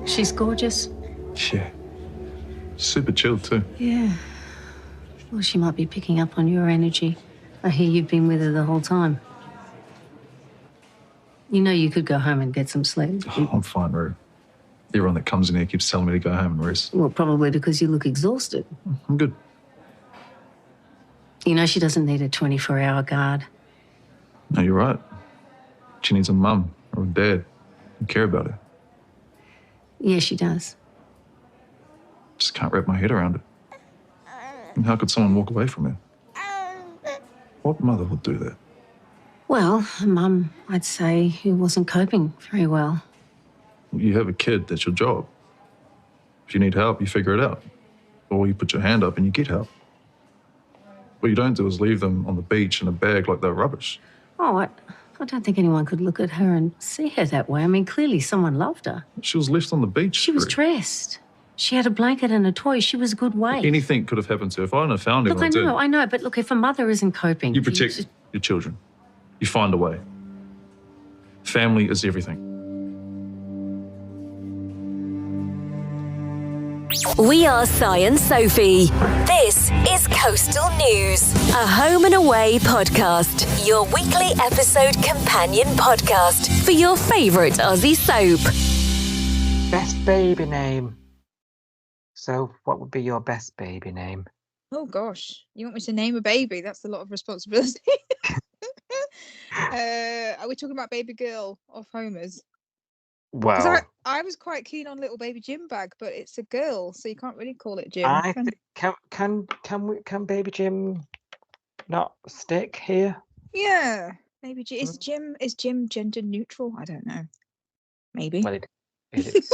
She's gorgeous. Yeah. Super chilled too. Yeah. Well, she might be picking up on your energy. I hear you've been with her the whole time. You know you could go home and get some sleep. Oh, I'm fine, Rue. Everyone that comes in here keeps telling me to go home and rest. Well, probably because you look exhausted. I'm good. You know she doesn't need a 24-hour guard. No, you're right. She needs a mum or a dad who care about her. Yeah, she does. Just can't wrap my head around it. And how could someone walk away from her? What mother would do that? Well, a mum, I'd say, who wasn't coping very well. You have a kid, that's your job. If you need help, you figure it out. Or you put your hand up and you get help. What you don't do is leave them on the beach in a bag like they're rubbish. Oh, I don't think anyone could look at her and see her that way. I mean, clearly someone loved her. She was left on the beach. She was dressed. She had a blanket and a toy. She was a good weight. Anything could have happened to her. If I hadn't have found Look, anyone, I know, but look, if a mother isn't coping... you protect your children. You find a way. Family is everything. We are Si and Sophie. This is Coastal News, a home and away podcast, your weekly episode companion podcast for your favourite Aussie soap. Best baby name. So, what would be your best baby name? Oh gosh, you want me to name a baby? That's a lot of responsibility. Are we talking about baby girl off Homer's? Well, I was quite keen on little baby Jim Bag, but it's a girl, so you can't really call it Jim. I can baby Jim not stick here? Yeah, maybe is Jim gender neutral? I don't know. Maybe. Well, it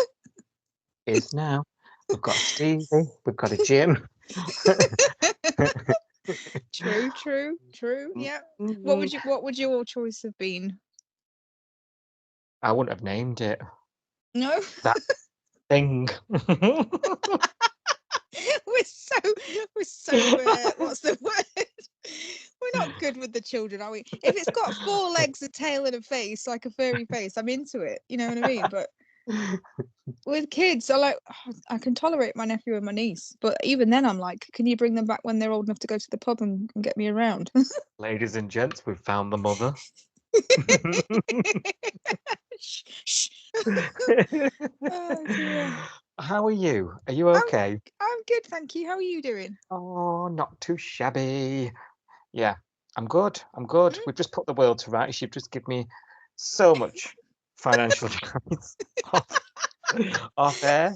is now. We've got Stevie. We've got a Jim. True. Yeah. What would your choice have been? I wouldn't have named it. No. That thing. we're so what's the word? We're not good with the children, are we? If it's got 4 legs, a tail, and a face, like a furry face, I'm into it. You know what I mean? But with kids, I can tolerate my nephew and my niece, but even then I'm like, can you bring them back when they're old enough to go to the pub and get me around? Ladies and gents, we've found the mother. Shh. Oh, dear. How are you? Are you okay? I'm good, thank you. How are you doing? Oh, not too shabby. Yeah, I'm good. We've just put the world to rights. You've just given me so much financial advice off air,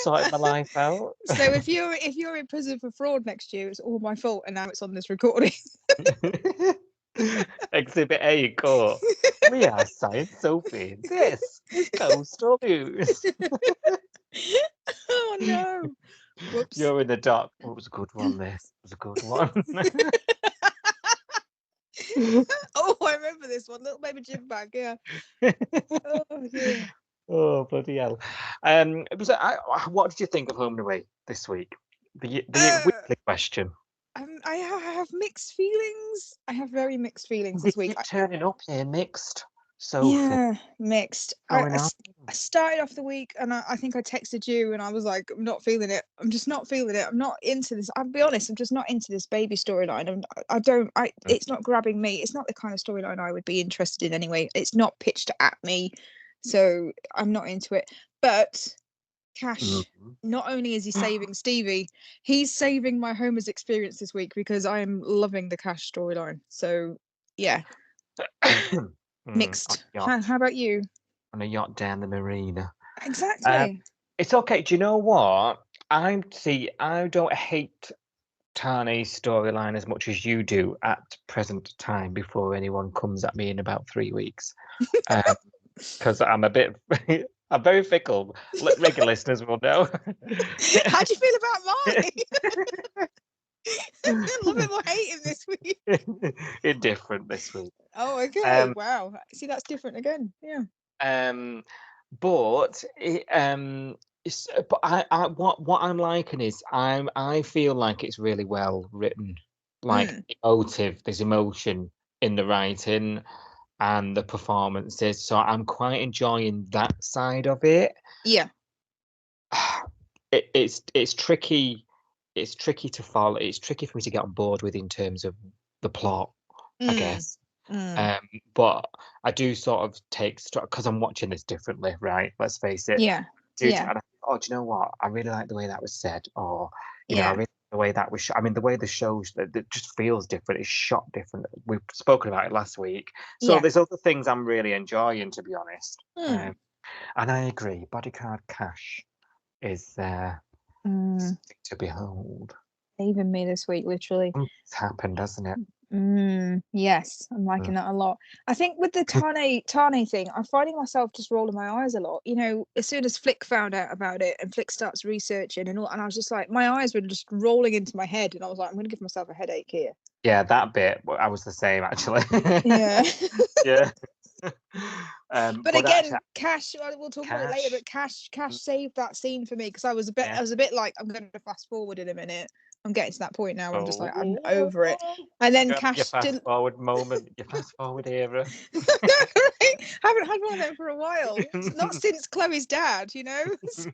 sorting my life out. So if you're in prison for fraud next year, it's all my fault, and now it's on this recording. Exhibit A in court. We are Science Sophie. This is Coastal News. Oh no! Whoops. You're in the dock. Oh, it was a good one. This was a good one. Oh, I remember this one. Little baby Jim Bag. Yeah. Oh dear. Oh bloody hell! What did you think of Home and Away this week? The weekly question. I have mixed feelings. I have very mixed feelings this week. Turning up here mixed. So yeah, mixed. I started off the week and I think I texted you and I was like, I'm not feeling it. I'm just not feeling it. I'm not into this. I'll be honest, I'm just not into this baby storyline. It's not grabbing me. It's not the kind of storyline I would be interested in anyway. It's not pitched at me. So I'm not into it. But Cash, not only is he saving Stevie, he's saving my Homer's experience this week because I am loving the Cash storyline. So yeah. Mixed. How about you? On a yacht down the marina. Exactly. It's okay. Do you know what? I don't hate Tane's storyline as much as you do at present time before anyone comes at me in about 3 weeks. Because I'm I'm very fickle. Regular listeners will know. How do you feel about mine? Love him or hate him this week. Indifferent this week. Oh, okay. Wow. See, that's different again. Yeah. But what I'm liking is I feel like it's really well written, like emotive. There's emotion in the writing and the performances, so I'm quite enjoying that side of it. Yeah. it's tricky. It's tricky to follow. It's tricky for me to get on board with in terms of the plot, I guess. But I do sort of take stock because I'm watching this differently, right? Let's face it. Yeah. Yeah. And do you know what? I really like the way that was said, or I Yeah. really like the way that was. I mean, the way the show that just feels different. It's shot different. We've spoken about it last week, so Yeah. there's other things I'm really enjoying, to be honest. Mm. And I agree. Bodyguard Cash is something to behold. Even me this week, literally. It's happened, hasn't it? Yes, I'm liking that a lot. I think with the Tane thing, I'm finding myself just rolling my eyes a lot. You know, as soon as Flick found out about it and Flick starts researching and I was just like, my eyes were just rolling into my head, and I was like, I'm going to give myself a headache here. Yeah, that bit. I was the same, actually. Yeah. Yeah. But again, actually, Cash. We'll talk about it later. But Cash Mm. saved that scene for me because I was a bit like, I'm going to fast forward in a minute. I'm getting to that point now where I'm just like, I'm over it. And then Cash your fast forward moment, your fast forward era. Right? Haven't had one of them for a while. Not since Chloe's dad, you know. So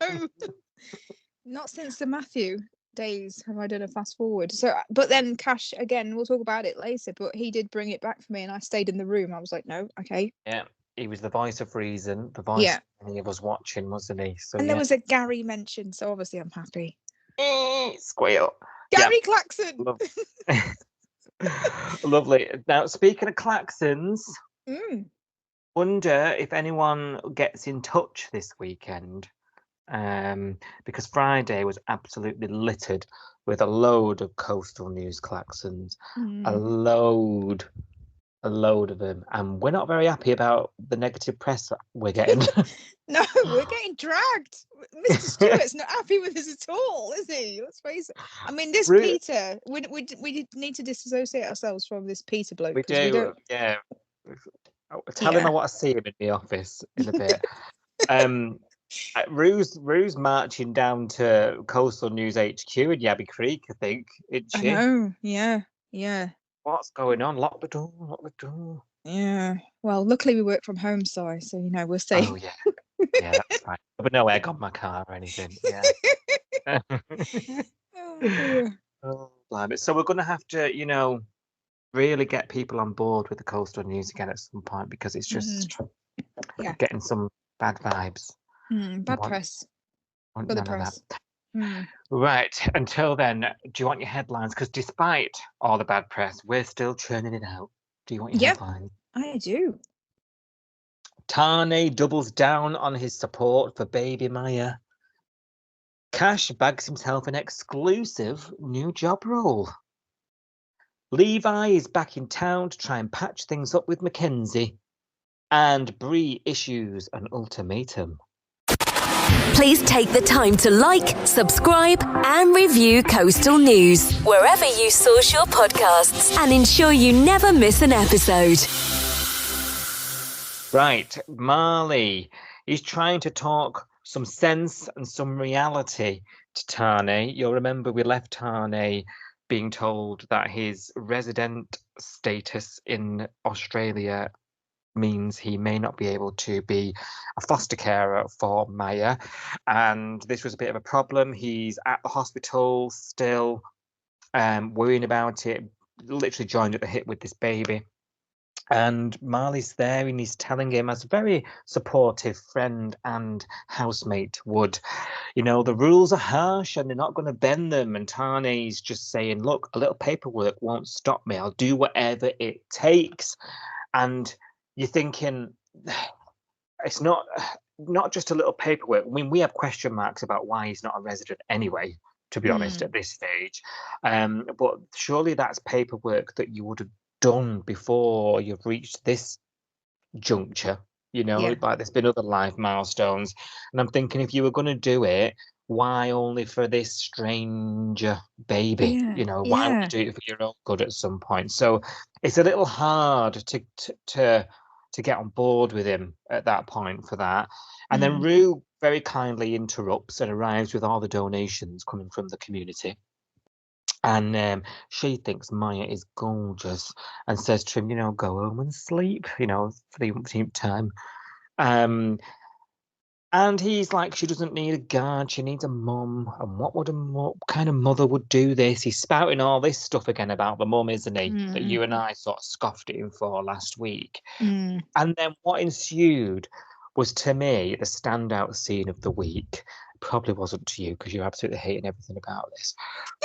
not since the Matthew days have I done a fast forward. So, but then Cash, again, we'll talk about it later, but he did bring it back for me, and I stayed in the room. I was like, no, okay. Yeah, he was the voice of reason, the voice of any of us watching, wasn't he? So, and there was a Gary mention, so obviously I'm happy. Squeal. Gary Claxon. Lovely. Now, speaking of Claxons, wonder if anyone gets in touch this weekend. Because Friday was absolutely littered with a load of coastal news Claxons, a load of them, and we're not very happy about the negative press that we're getting. No, we're getting dragged. Mr. Stewart's not happy with us at all, is he? Let's face it. I mean, this Peter, we need to disassociate ourselves from this Peter bloke. We do, yeah. Tell him I want to see him in the office in a bit. Rue's marching down to Coastal News HQ in Yabby Creek, I think, isn't she? I know, yeah. What's going on? Lock the door. Yeah. Well, luckily we work from home, so you know, we'll see. Oh yeah, yeah, that's fine. But no egg on my car or anything. Yeah. Oh, blimey. So we're going to have to, you know, really get people on board with the Coastal News again at some point, because it's just getting some bad vibes. Bad press. For the press. Right. Until then, do you want your headlines? Because despite all the bad press, we're still churning it out. Do you want your headlines? I do. Tane doubles down on his support for baby Maya. Cash bags himself an exclusive new job role. Levi is back in town to try and patch things up with Mackenzie. And Bree issues an ultimatum. Please take the time to like, subscribe, and review Coastal News wherever you source your podcasts, and ensure you never miss an episode. Right, Marley. He's trying to talk some sense and some reality to Tane. You'll remember we left Tane being told that his resident status in Australia means he may not be able to be a foster carer for Maya, and this was a bit of a problem. He's at the hospital still, worrying about it, literally joined at the hip with this baby, and Marley's there and he's telling him, as a very supportive friend and housemate would, you know, the rules are harsh and they're not going to bend them. And Tane's just saying, look, a little paperwork won't stop me, I'll do whatever it takes. And you're thinking, it's not just a little paperwork. I mean, we have question marks about why he's not a resident anyway, to be honest, at this stage. But surely that's paperwork that you would have done before you've reached this juncture, you know, like there's been other life milestones. And I'm thinking, if you were going to do it, why only for this stranger baby? You know, why would you do it for your own good at some point? So it's a little hard to get on board with him at that point for that. And then Rue very kindly interrupts and arrives with all the donations coming from the community. And she thinks Maya is gorgeous and says to him, you know, go home and sleep, you know, for the umpteenth time. And And he's like, she doesn't need a guard, she needs a mum. And what kind of mother would do this? He's spouting all this stuff again about the mum, isn't he? That you and I sort of scoffed at him for last week. And then what ensued was, to me, the standout scene of the week. Probably wasn't to you because you're absolutely hating everything about this,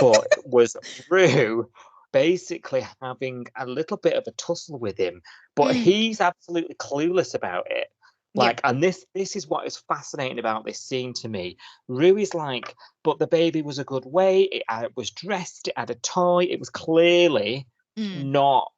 but was Rue basically having a little bit of a tussle with him, but he's absolutely clueless about it. Like, and this is what is fascinating about this scene to me. Rue is like, but the baby was a good weight, it was dressed, it had a toy, it was clearly not,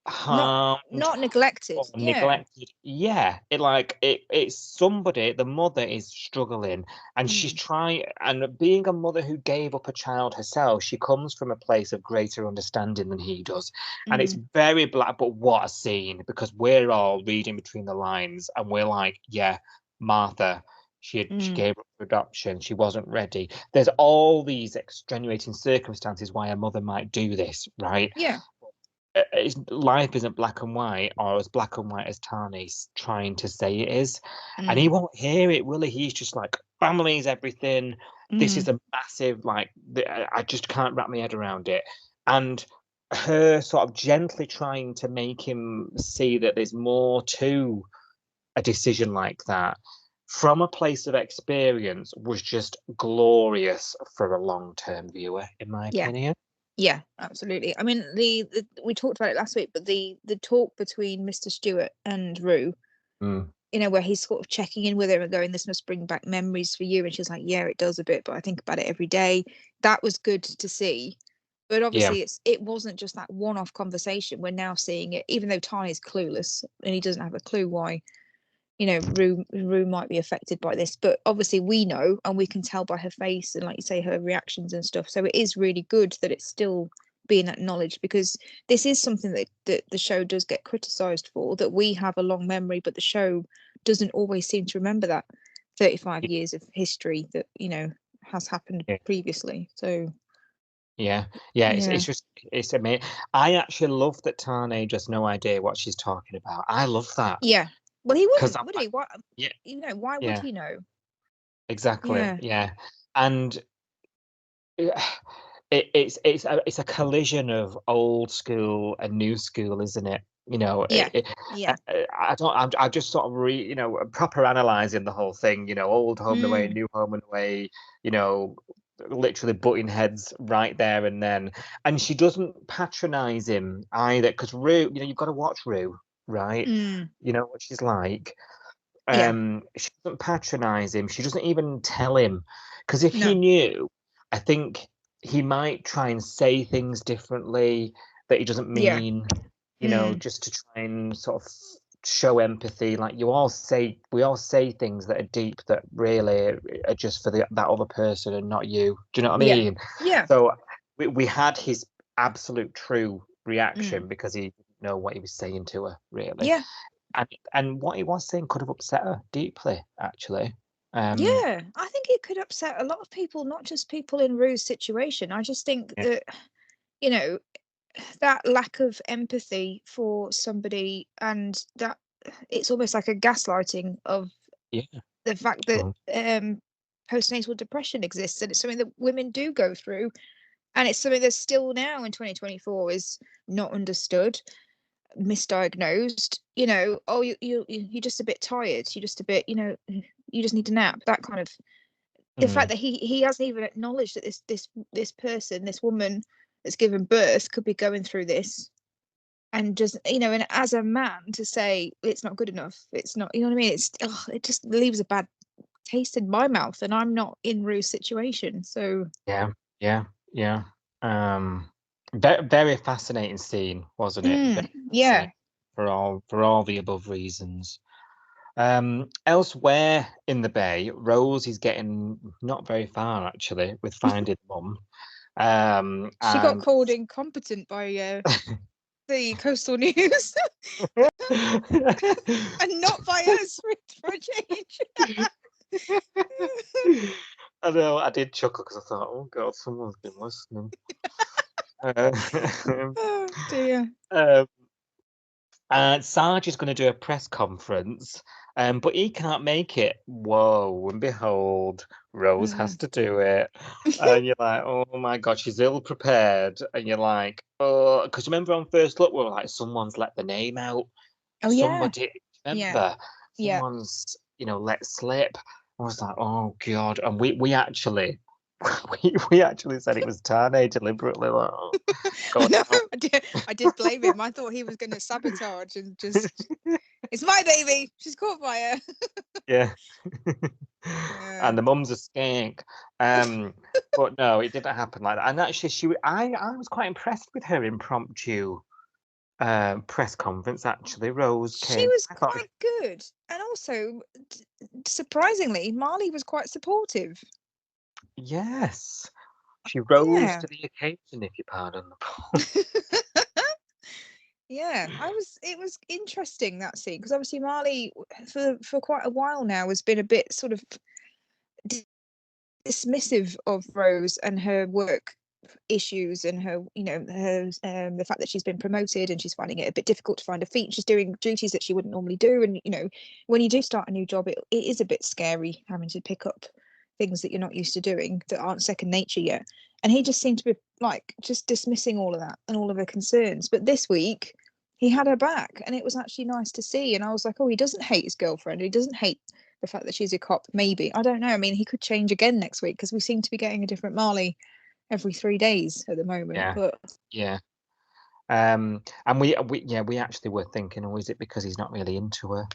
harmed, not neglected. Neglected. It's somebody, the mother is struggling, and she's trying, and being a mother who gave up a child herself, she comes from a place of greater understanding than he does. And it's very black, but what a scene, because we're all reading between the lines and we're like, yeah, Martha, she gave up for adoption, she wasn't ready. There's all these extenuating circumstances why a mother might do this, right? Life isn't black and white, or as black and white as Tani's trying to say it is. And he won't hear it, will he? He's just like, family is everything. This is a massive, I just can't wrap my head around it. And her sort of gently trying to make him see that there's more to a decision like that from a place of experience was just glorious for a long-term viewer, in my opinion. Yeah, absolutely. I mean, the we talked about it last week, but the talk between Mr. Stewart and Rue, where he's sort of checking in with her and going, "This must bring back memories for you," and she's like, "Yeah, it does a bit, but I think about it every day." That was good to see, but obviously it wasn't just that one-off conversation. We're now seeing it, even though Ty is clueless and he doesn't have a clue why, Rue might be affected by this, but obviously we know, and we can tell by her face and, like you say, her reactions and stuff. So it is really good that it's still being acknowledged, because this is something that the show does get criticized for, that we have a long memory, but the show doesn't always seem to remember that 35 years of history that has happened previously. So it's amazing. I actually love that Tane has no idea what she's talking about. I love that. Well, he wouldn't, would he? What? Why would he know? Exactly. And it's a collision of old school and new school, isn't it? I'm just sort of proper analysing the whole thing. Old home and away, new home and away. Literally butting heads right there and then. And she doesn't patronise him either, because Rue, you've got to watch Rue. Right, you know what she's like. She doesn't patronise him. She doesn't even tell him, because if he knew, I think he might try and say things differently that he doesn't mean. Just to try and sort of show empathy. Like we all say things that are deep that really are just for that other person and not you. Do you know what I mean? So we had his absolute true reaction because he know what he was saying to her, really. And what he was saying could have upset her deeply, actually. I think it could upset a lot of people, not just people in Rue's situation. I just think that that lack of empathy for somebody, and that it's almost like a gaslighting of the fact that postnatal depression exists, and it's something that women do go through, and it's something that's still now in 2024 is not understood, misdiagnosed. You're just a bit tired, you're just a bit, you just need a nap, that kind of. The fact that he hasn't even acknowledged that this person, this woman that's given birth, could be going through this, and just and as a man to say it's not good enough, it's not, you know what I mean, it just leaves a bad taste in my mouth, and I'm not in Rue's situation. So very fascinating scene, wasn't it? For all the above reasons. Elsewhere in the Bay, Rose is getting not very far, actually, with finding mum. She got called incompetent by the Coastal News, and not by us for a change. I know, I did chuckle because I thought, oh God, someone's been listening. Oh dear. Sarge is going to do a press conference But he can't make it. Whoa, and behold, Rose has to do it. And you're like, oh my God, she's ill prepared. And you're like, oh, because remember on first look, we were like, someone's let the name out. Oh yeah, Somebody, yeah, remember? yeah. Someone's, let slip. I was like, oh God. And we actually, we actually said it was Tane deliberately. Like, oh, I God, know. no. I did blame him. I thought he was going to sabotage and just. It's my baby. She's caught by her. Yeah. Yeah. And the mum's a skank. But no, it didn't happen like that. And actually, I was quite impressed with her impromptu press conference. Actually, Rose She came. was I thought, quite good, and also surprisingly, Marley was quite supportive. yes, she rose Yeah. to the occasion, if you pardon the pun. Yeah, it was interesting, that scene, because obviously Marley for quite a while now has been a bit sort of dismissive of Rose and her work issues and her the fact that she's been promoted and she's finding it a bit difficult to find her feet. She's doing duties that she wouldn't normally do, and when you do start a new job, it is a bit scary having to pick up things that you're not used to doing that aren't second nature yet. And he just seemed to be like just dismissing all of that and all of her concerns. But this week he had her back, and it was actually nice to see. And I was like, oh, he doesn't hate his girlfriend. He doesn't hate the fact that she's a cop. Maybe, I don't know. I mean, he could change again next week, because we seem to be getting a different Marley every 3 days at the moment. Yeah. But Yeah. And we actually were thinking, oh, is it because he's not really into her?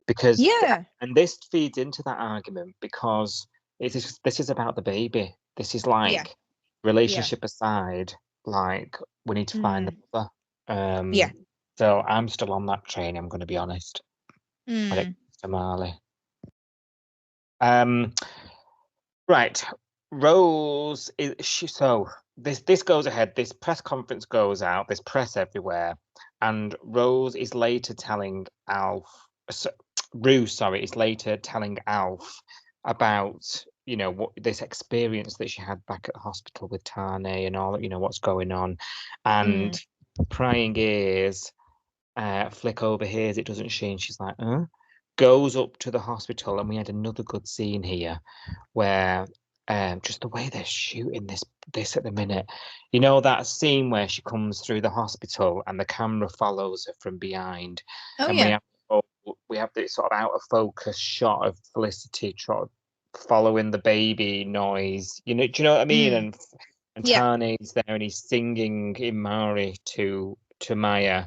Because yeah, and this feeds into that argument, because this is about the baby. This is like, relationship aside, like, we need to find the mother. Yeah. So I'm still on that train, I'm going to be honest, when it comes to Marley. Right, Rose so this goes ahead. This press conference goes out. There's press everywhere, and Rose is later telling Rue, is later telling Alf about what this experience that she had back at the hospital with Tane and all, what's going on, and prying ears. Flick overhears it, doesn't she? And she's like, goes up to the hospital, and we had another good scene here where just the way they're shooting this at the minute, that scene where she comes through the hospital and the camera follows her from behind, and we have this sort of out of focus shot of Felicity following the baby noise. Do you know what I mean? And Tane's there, and he's singing in Maori to Maya,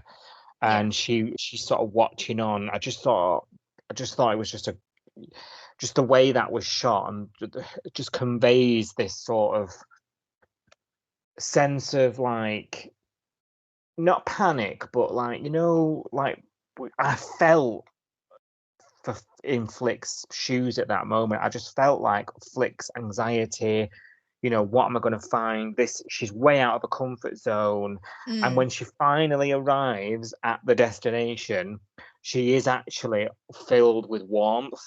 and she's sort of watching on. I just thought it was just the way that was shot, and it just conveys this sort of sense of, like, not panic, but like, like, I felt in Flick's shoes at that moment. I just felt like Flick's anxiety. What am I going to find? She's way out of a comfort zone. And when she finally arrives at the destination, she is actually filled with warmth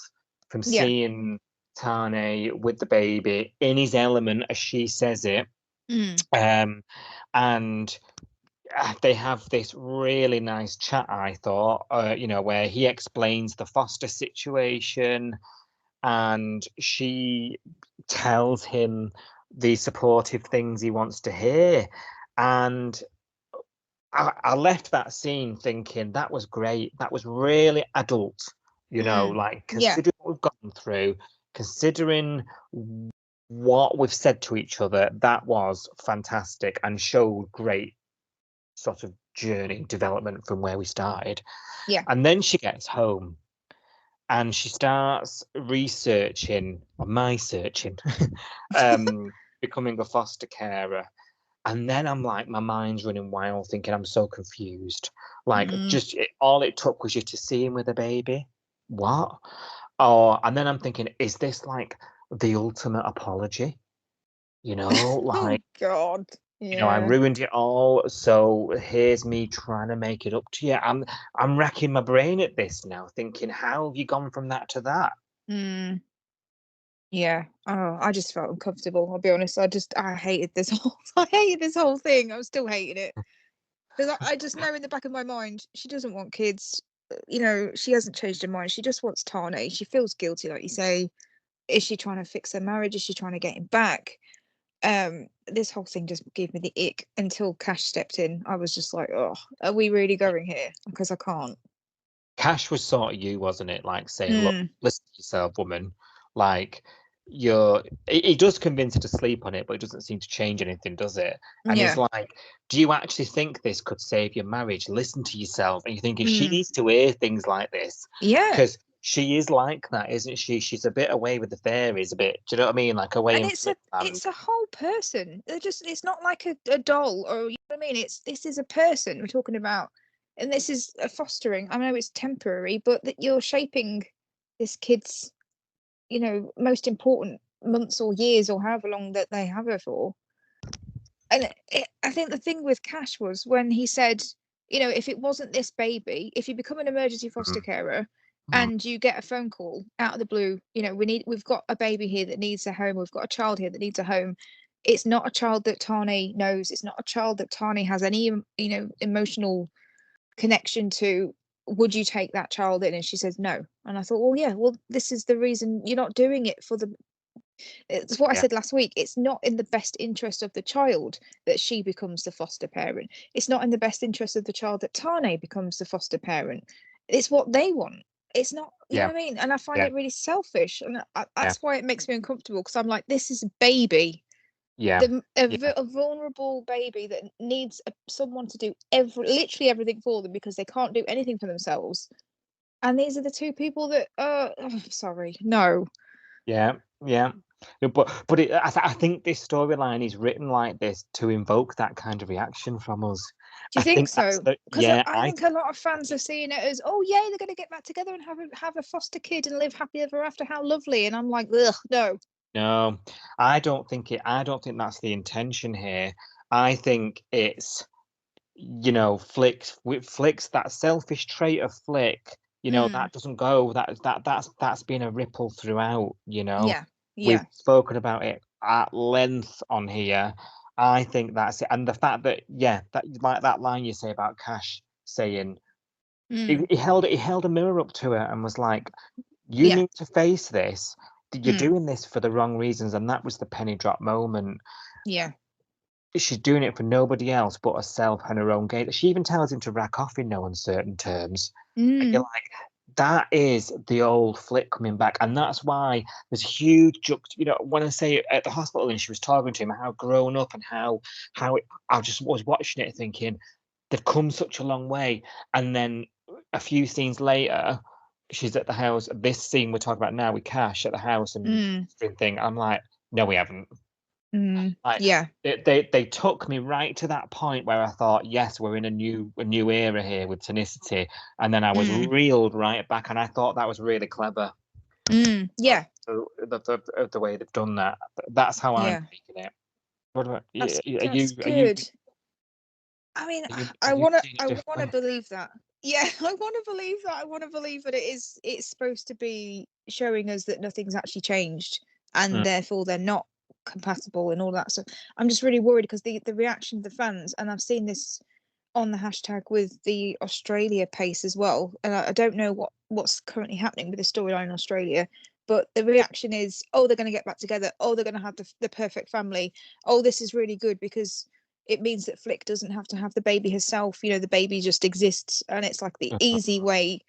from seeing Tane with the baby in his element, as she says it. And they have this really nice chat, I thought, where he explains the foster situation, and she tells him the supportive things he wants to hear. And I left that scene thinking that was great. That was really adult, like, considering what we've gone through, considering what we've said to each other. That was fantastic and showed great sort of journey development from where we started. And then she gets home and she starts researching, or my searching, becoming a foster carer. And then I'm like, my mind's running wild, thinking I'm so confused. Like, all it took was you to see him with a baby. What? And then I'm thinking, is this like the ultimate apology? Like, oh God. I ruined it all, so here's me trying to make it up to you. I'm racking my brain at this now, thinking, how have you gone from that to that? Yeah. Oh, I just felt uncomfortable. I'll be honest. I hated this whole thing. I'm still hating it, because I just know in the back of my mind she doesn't want kids. she hasn't changed her mind. She just wants Tane. She feels guilty, like you say. Is she trying to fix her marriage? Is she trying to get him back? This whole thing just gave me the ick until Cash stepped in. I was just like, oh, are we really going here? Because I can't. Cash was sort of you, wasn't it? Like saying, look, Mm, listen to yourself, woman. Like he does convince her to sleep on it, but it doesn't seem to change anything, does it? And he's yeah. like, do you actually think this could save your marriage? Listen to yourself. And you're thinking she Mm, needs to hear things like this yeah. because she is like that, isn't she? She's a bit away with the fairies, a bit. Do you know what I mean? Like away And in it's Flickland. a whole person. It's not like a doll, or you know what I mean. This is a person we're talking about, and this is a fostering. I know it's temporary, but that you're shaping this kid's, most important months or years or however long that they have her for. And I think the thing with Cash was when he said, if it wasn't this baby, if you become an emergency foster Mm, carer mm, and you get a phone call out of the blue, we've got a baby here that needs a home, we've got a child here that needs a home. It's not a child that Tane knows. It's not a child that Tane has any, emotional connection to. Would you take that child in? And she says no. And I thought, well, yeah, well, this is the reason you're not doing it for the. It's what I yeah, said last week. It's not in the best interest of the child that she becomes the foster parent. It's not in the best interest of the child that Tane becomes the foster parent. It's what they want. It's not, you know yeah, what I mean? And I find yeah, it really selfish. And yeah, that's why it makes me uncomfortable, because I'm like, this is a baby, yeah, yeah, a vulnerable baby that needs someone to do literally everything for them because they can't do anything for themselves. And these are the two people that, sorry, no. yeah, yeah. No, but I think this storyline is written like this to invoke that kind of reaction from us. Do you I think think that's so? the Because yeah. I I think a lot of fans are seeing it as, oh yeah, they're going to get back together and have a foster kid and live happy ever after. How lovely! And I'm like, ugh, no. no, I don't think it. I don't think that's the intention here. I think it's Flick's that selfish trait of Flick. Mm, That doesn't go. That's been a ripple throughout. yeah, We've yeah. spoken about it at length on here. I think that's it. And the fact that, yeah, that like that line you say about Cash saying Mm, he held a mirror up to her and was like, you yeah. need to face this. You're Mm, doing this for the wrong reasons. And that was the penny drop moment. yeah. She's doing it for nobody else but herself and her own gain. She even tells him to rack off in no uncertain terms. And you're Mm, like, that is the old Flick coming back. And that's why there's huge when I say at the hospital and she was talking to him, how grown up and I just was watching it thinking, they've come such a long way. And then a few scenes later, she's at the house. This scene we're talking about now with Cash at the house and mm, thing. I'm like, no, we haven't. Like yeah. they took me right to that point where I thought, yes, we're in a new era here with Tonicity, and then I was Mm, reeled right back, and I thought that was really clever. yeah. The way they've done that. That's how I'm Yeah. taking it. What about That's are you good. I mean, have you seen it I wanna differently? believe that. Yeah, I wanna believe that. I wanna believe that it's supposed to be showing us that nothing's actually changed, and Mm, therefore they're not compatible and all that. So I'm just really worried because the reaction of the fans, and I've seen this on the hashtag with the Australia pace as well. And I don't know what's currently happening with the storyline in Australia, but the reaction is, oh, they're going to get back together. Oh, they're going to have the perfect family. Oh, this is really good because it means that Flick doesn't have to have the baby herself. The baby just exists, and it's like the easy way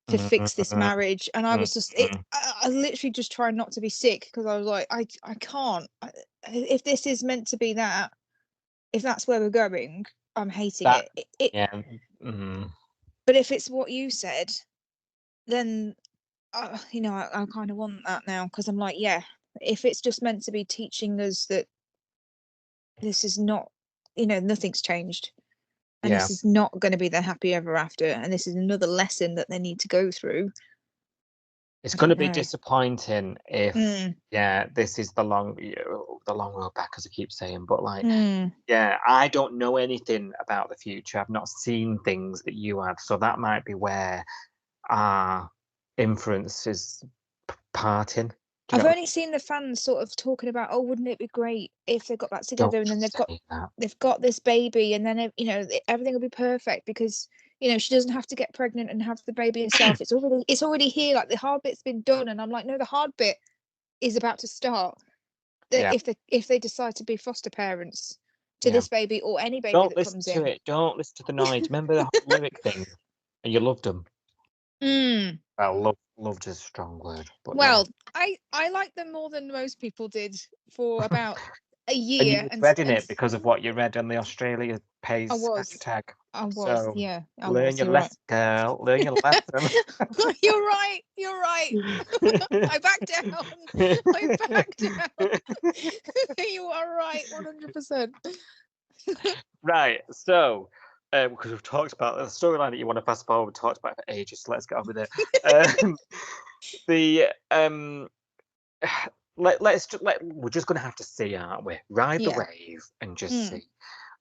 to fix this mm, marriage. And I mm, was just it. mm. I literally just tried not to be sick because I was like, I can't. If this is meant to be that, if that's where we're going, I'm hating That it. yeah. Mm. But if it's what you said, then I kind of want that now because I'm like, yeah, if it's just meant to be teaching us that this is not, nothing's changed, and Yeah. this is not going to be the happy ever after, and this is another lesson that they need to go through. It's I going to don't be know. disappointing if, Mm, yeah, this is the long road back, as I keep saying. But like, mm. yeah, I don't know anything about the future. I've not seen things that you have, so that might be where our inference is parting. Do you I've know what only seen the fans sort of talking about, oh, wouldn't it be great if they got back I mean? together and then Don't say that. they've got this baby, and then everything will be perfect because you know, she doesn't have to get pregnant and have the baby herself. It's already here. Like the hard bit's been done, and I'm like, no, the hard bit is about to start. Yeah. If they decide to be foster parents to Yeah. this baby or any baby Don't that listen comes to in. it. Don't listen to the noise. Remember the whole lyric thing, and you loved them. Well, loved is a strong word, but Well, I like them more than most people did for about a year. And you were dreading it because of what you read on the Australia Pays I was. hashtag. I was, So yeah. learn your You're lesson, girl. Learn your lesson. You're right. You're right. I back down. I back down. You are right, 100%. Right. So, because we've talked about the storyline that you want to fast forward, we talked about it for ages. So let's get on with it. We're just gonna have to see, aren't we? Ride the Yeah. wave and just see.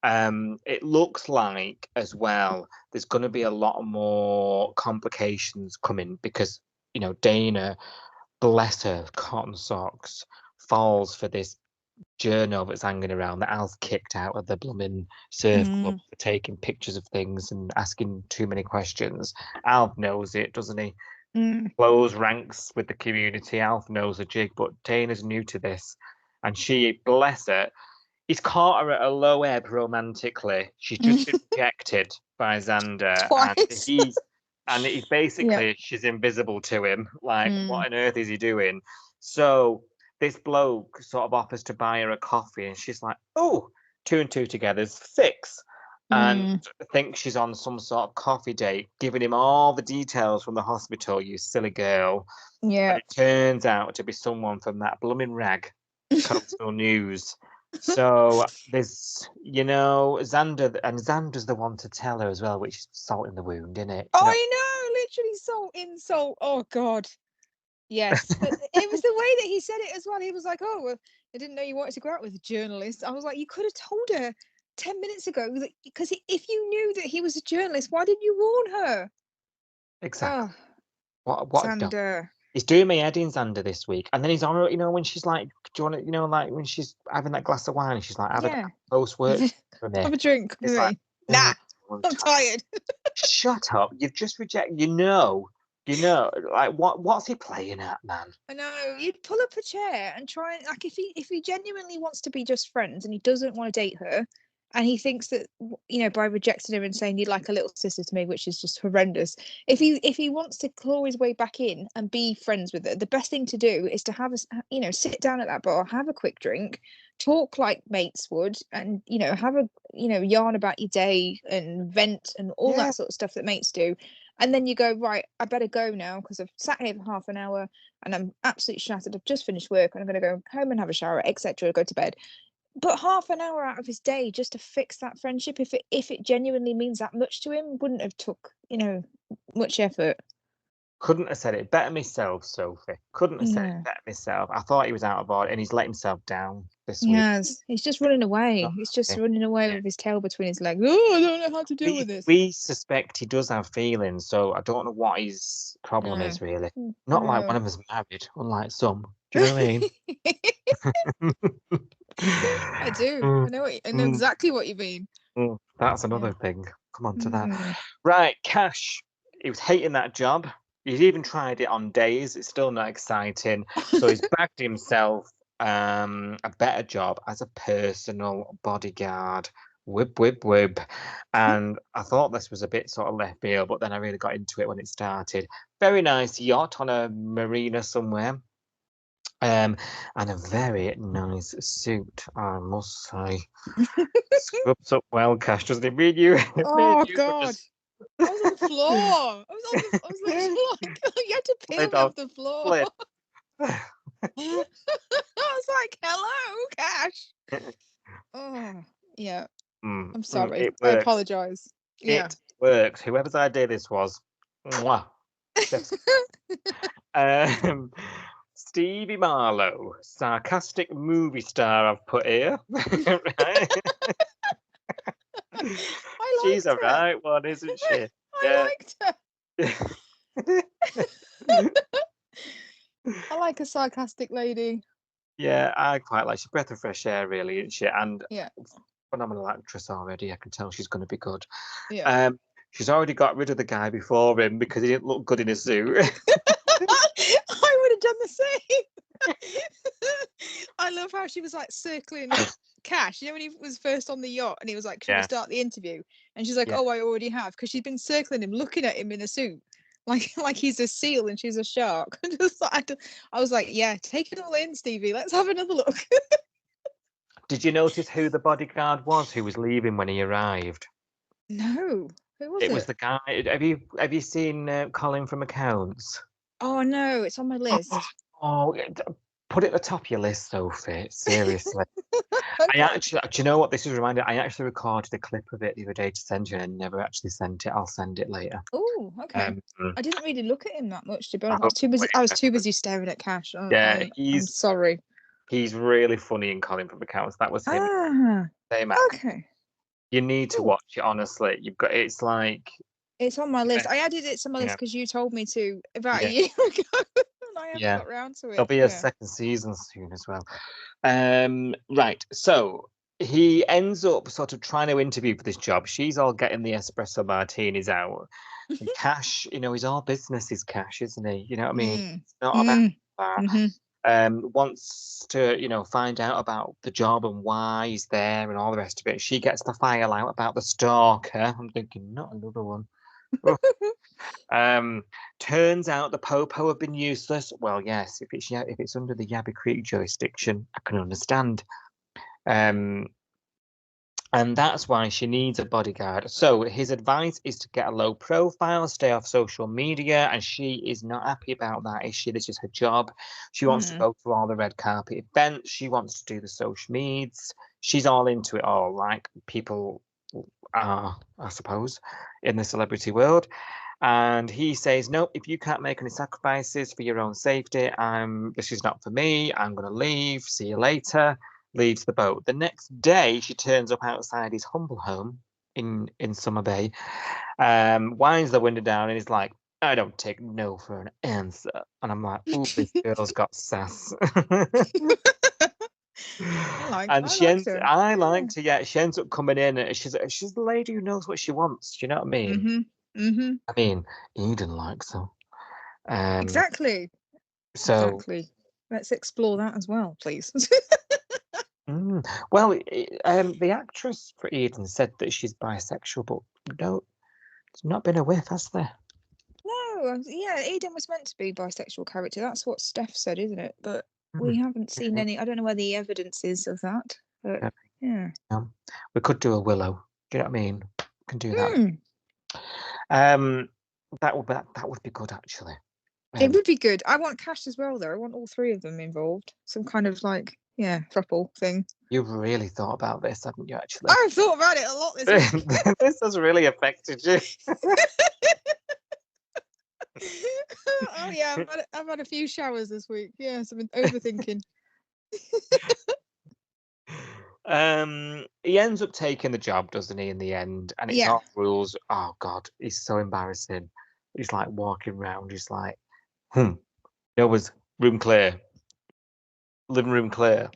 It looks like as well there's going to be a lot more complications coming because, you know, Dana, bless her cotton socks, falls for this journal that's hanging around that Al's kicked out of the blooming surf club for taking pictures of things and asking too many questions. Alf knows it, doesn't he? Close ranks with the community. Alf knows a jig, but Dana's new to this, and she, bless her, he's caught her at a low ebb romantically. She's just been rejected by Xander. Twice. And he's basically, she's invisible to him. Like, what on earth is he doing? So this bloke sort of offers to buy her a coffee, and she's like, oh, 2 and 2 together is 6. And thinks she's on some sort of coffee date, giving him all the details from the hospital, you silly girl. Yeah. And it turns out to be someone from that blooming rag, Coastal News. So there's, you know, Xander's the one to tell her as well, which is salt in the wound, isn't it? I know, literally salt in salt. Oh God. Yes. It was the way that he said it as well. He was like, oh, well, I didn't know you wanted to go out with a journalist. I was like, you could have told her 10 minutes ago, because if you knew that he was a journalist, why didn't you warn her? Exactly. Oh, what Xander. He's doing my head in Xander this week. And then he's on, you know, when she's like, do you want to, you know, like when she's having that glass of wine and she's like, have a post work for me. Have a drink with me. Like, nah, I'm tired. Shut up. You've just rejected, you know, like what's he playing at, man? I know. You'd pull up a chair and try and, like, if he genuinely wants to be just friends and he doesn't want to date her, and he thinks that, you know, by rejecting her and saying you'd like a little sister to me, which is just horrendous, if he wants to claw his way back in and be friends with her, the best thing to do is to have sit down at that bar, have a quick drink, talk like mates would, and, you know, have a, you know, yarn about your day and vent and all that sort of stuff that mates do. And then you go, right, I better go now because I've sat here for half an hour and I'm absolutely shattered. I've just finished work and I'm going to go home and have a shower, etc., go to bed. But half an hour out of his day just to fix that friendship, if it genuinely means that much to him, wouldn't have took, you know, much effort. Couldn't have said it better myself, Sophie. Couldn't have said it better myself. I thought he was out of order, and he's let himself down this week. Yes, he's just running away. He's just running away with his tail between his legs. Oh, I don't know how to deal with this. We suspect he does have feelings, so I don't know what his problem is really. Not like one of us married, unlike some. Do you know what I mean? I do. I know exactly what you mean. That's another thing. Come on to that. Right, Cash. He was hating that job. He's even tried it on days. It's still not exciting. So he's bagged himself a better job as a personal bodyguard. Whip, whip, whip. And I thought this was a bit sort of left field, but then I really got into it when it started. Very nice yacht on a marina somewhere. And a very nice suit, I must say. Scrubs up well, Cash, doesn't it? Me and you. Oh, God. I was on the floor. I was literally like, you had to peel me off the floor. I was like, hello, Cash. Oh, yeah. I'm sorry. I apologise. It works. Whoever's idea this was. Mwah. Stevie Marlowe, sarcastic movie star, I've put here. Right? She's a right one, isn't she? I liked her. I like a sarcastic lady. Yeah, I quite like. She's a breath of fresh air, really, isn't she? And yeah, phenomenal actress already. I can tell she's going to be good. Yeah. She's already got rid of the guy before him because he didn't look good in a suit. I would have done the same. I love how she was like circling Cash. You know when he was first on the yacht and he was like, "Should we Yeah. start the interview?" And she's like, Yeah. "Oh, I already have," because she'd been circling him, looking at him in a suit, like he's a seal and she's a shark. I was like, "Yeah, take it all in, Stevie. Let's have another look." Did you notice who the bodyguard was who was leaving when he arrived? No, who was It was it? the guy. Have you seen Colin from Accounts? Oh no, it's on my list. Oh, put it at the top of your list, Sophie. Seriously. Okay. I actually, do you know what this is reminded? I actually recorded a clip of it the other day to send you, and I never actually sent it. I'll send it later. Oh, okay. I didn't really look at him that much, to be honest. Oh, I was too busy staring at Cash. Yeah, I'm sorry. he's really funny in Colin from Accounts. That was him. Ah, Same actor. okay. You need to Cool. watch it. Honestly, it's like It's on my list. I added it to my list Yeah. because you told me to about Yeah. a year ago, and I haven't Yeah. got round to it. There'll be a second season soon as well. Right. So he ends up sort of trying to interview for this job. She's all getting the espresso martinis out. And Cash, he's all business is Cash, isn't he? You know what I mean? It's not about that. Mhm. Wants to, find out about the job and why he's there and all the rest of it. She gets the file out about the stalker. I'm thinking, not another one. Turns out the Popo have been useless. Well, yes, if it's under the Yabby Creek jurisdiction, I can understand. And that's why she needs a bodyguard. So his advice is to get a low profile, stay off social media, and she is not happy about that, is she? This is her job. She wants to go to all the red carpet events. She wants to do the social medias. She's all into it all, like people are, I suppose, in the celebrity world. And he says, no, if you can't make any sacrifices for your own safety, this is not for me. I'm going to leave. See you later. Leaves the boat. The next day, she turns up outside his humble home in Summer Bay, winds the window down, and he's like, I don't take no for an answer. And I'm like, ooh, this girl's got sass. I liked her. Yeah, she ends up coming in, and she's the lady who knows what she wants. Do you know what I mean? I mean, Eden likes her. Exactly. So exactly. Let's explore that as well, please. Well, the actress for Eden said that she's bisexual, but no, it's not been a whiff, has there? No, yeah, Eden was meant to be a bisexual character. That's what Steph said, isn't it? But we haven't seen any. I don't know where the evidence is of that. But yeah, we could do a Willow. Do you know what I mean? We can do that. That would be good, actually. It would be good. I want Cash as well, though. I want all three of them involved. Some kind of throuple thing. You've really thought about this, haven't you, actually? I've thought about it a lot this week. This has really affected you. Oh yeah, I've had a few showers this week. Yes, I've been overthinking. He ends up taking the job, doesn't he, in the end? And it's all rules. Oh God, he's so embarrassing. He's like walking around, he's like, there was room clear. Living room clear.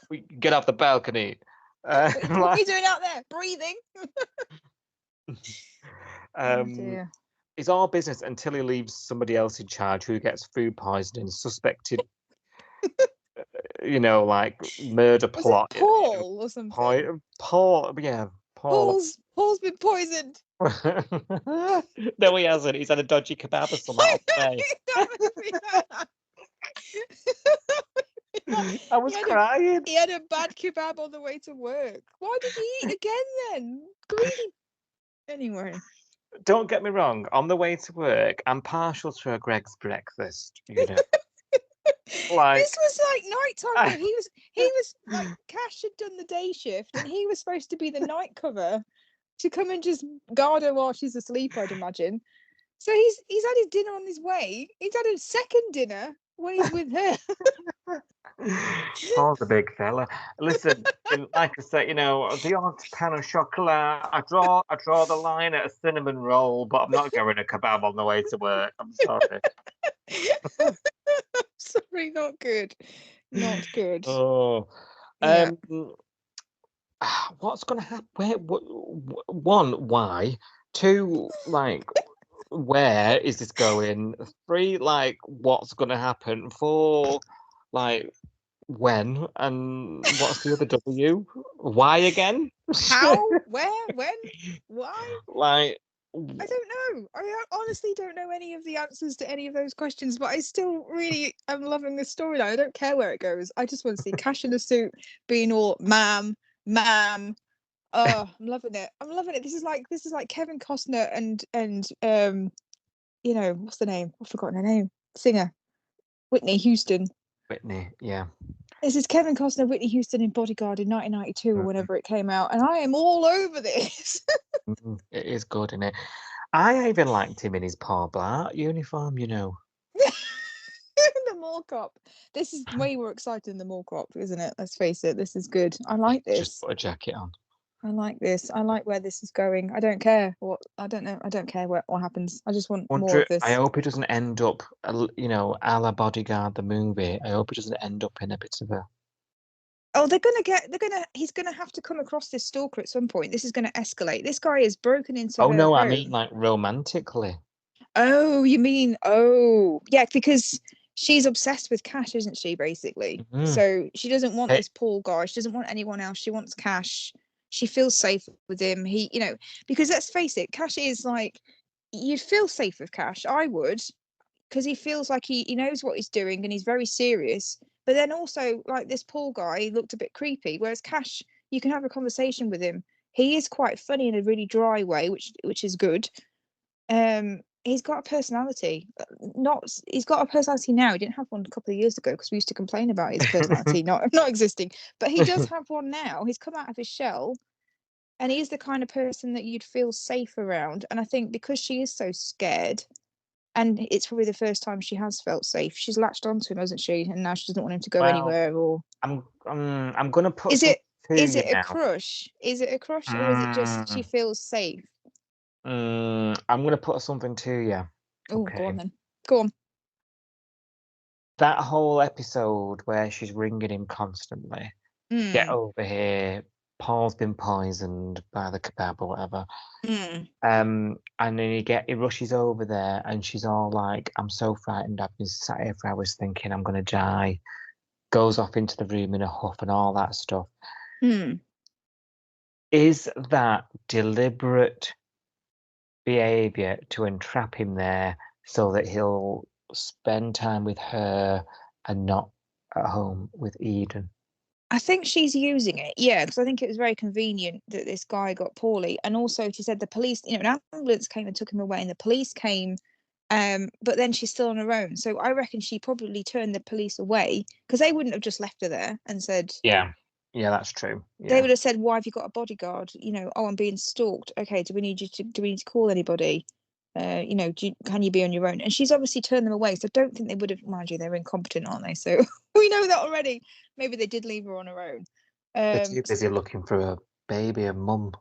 We get off the balcony. What are you doing out there? Breathing. Oh dear. It's all business until he leaves somebody else in charge who gets food poisoning, suspected, like murder plot. Paul or something. Paul, yeah, Paul. Paul's been poisoned. No, he hasn't. He's had a dodgy kebab or something. I was crying. He had a bad kebab on the way to work. Why did he eat again then? Greedy. Anyway. Don't get me wrong. On the way to work, I'm partial to a Greg's breakfast. This was like nighttime. He was like Cash had done the day shift, and he was supposed to be the night cover to come and just guard her while she's asleep, I'd imagine. So he's had his dinner on his way. He's had a second dinner when he's with her. Paul's a big fella. Listen, like I said, the odd pan of chocolate. I draw the line at a cinnamon roll, but I'm not going a kebab on the way to work. I'm sorry. Sorry, not good. Not good. Oh, what's going to happen? Why? 2, like, where is this going? 3, like, what's going to happen? 4, like, when? And what's the other W? Why again? How? Where? When? Why? Like, I don't know. I honestly don't know any of the answers to any of those questions, but I still really am loving this storyline. I don't care where it goes. I just want to see Cash in a suit being all ma'am, ma'am. Oh, I'm loving it. I'm loving it. This is like Kevin Costner and you know, what's the name? I've forgotten her name. Singer. Whitney Houston. Whitney, yeah. This is Kevin Costner, Whitney Houston in Bodyguard in 1992 or whenever it came out, and I am all over this. It is good, isn't it? I even liked him in his Paul Blart uniform, you know. The mall cop. This is way more exciting than the mall cop, isn't it? Let's face it. This is good. I like this. Just put a jacket on. I like this. I like where this is going. I don't care what. I don't know. I don't care what happens. I just want more of this. I hope it doesn't end up, you know, a la Bodyguard the movie. I hope it doesn't end up in a bit of a. Oh, he's gonna have to come across this stalker at some point. This is gonna escalate. This guy is broken into. Oh her no, home. I mean like romantically. Oh, you mean yeah, because she's obsessed with Cash, isn't she? Basically, so she doesn't want this Paul guy. She doesn't want anyone else. She wants Cash. She feels safe with him. He, you know, because let's face it, Cash is like, you'd feel safe with Cash. I would, because he feels like he knows what he's doing and he's very serious. But then also, like, this Paul guy, he looked a bit creepy. Whereas Cash, you can have a conversation with him. He is quite funny in a really dry way, which is good. He's got a personality. He's got a personality now. He didn't have one a couple of years ago because we used to complain about his personality not existing. But he does have one now. He's come out of his shell, and he's the kind of person that you'd feel safe around. And I think because she is so scared, and it's probably the first time she has felt safe, she's latched onto him, hasn't she? And now she doesn't want him to go anywhere. Or I'm gonna put. Is it a crush? Is it a crush, or is it just she feels safe? I'm gonna put something to you. Oh, okay. Go on then. Go on. That whole episode where she's ringing him constantly. Get over here. Paul's been poisoned by the kebab or whatever. And then he rushes over there, and she's all like, "I'm so frightened. I've been sat here for hours thinking I'm gonna die." Goes off into the room in a huff and all that stuff. Is that deliberate behavior to entrap him there so that he'll spend time with her and not at home with Eden? I think she's using it, yeah, because I think it was very convenient that this guy got poorly. And also, she said the police, you know, an ambulance came and took him away, and the police came, but then she's still on her own. So I reckon she probably turned the police away because they wouldn't have just left her there and said, yeah, that's true. Yeah. They would have said, "Why have you got a bodyguard? You know, oh, I'm being stalked. Okay, do we need to call anybody? You know, can you be on your own?" And she's obviously turned them away. So I don't think they would have. Mind you, they're incompetent, aren't they? So we know that already. Maybe they did leave her on her own. They're too busy looking for a baby, a mum.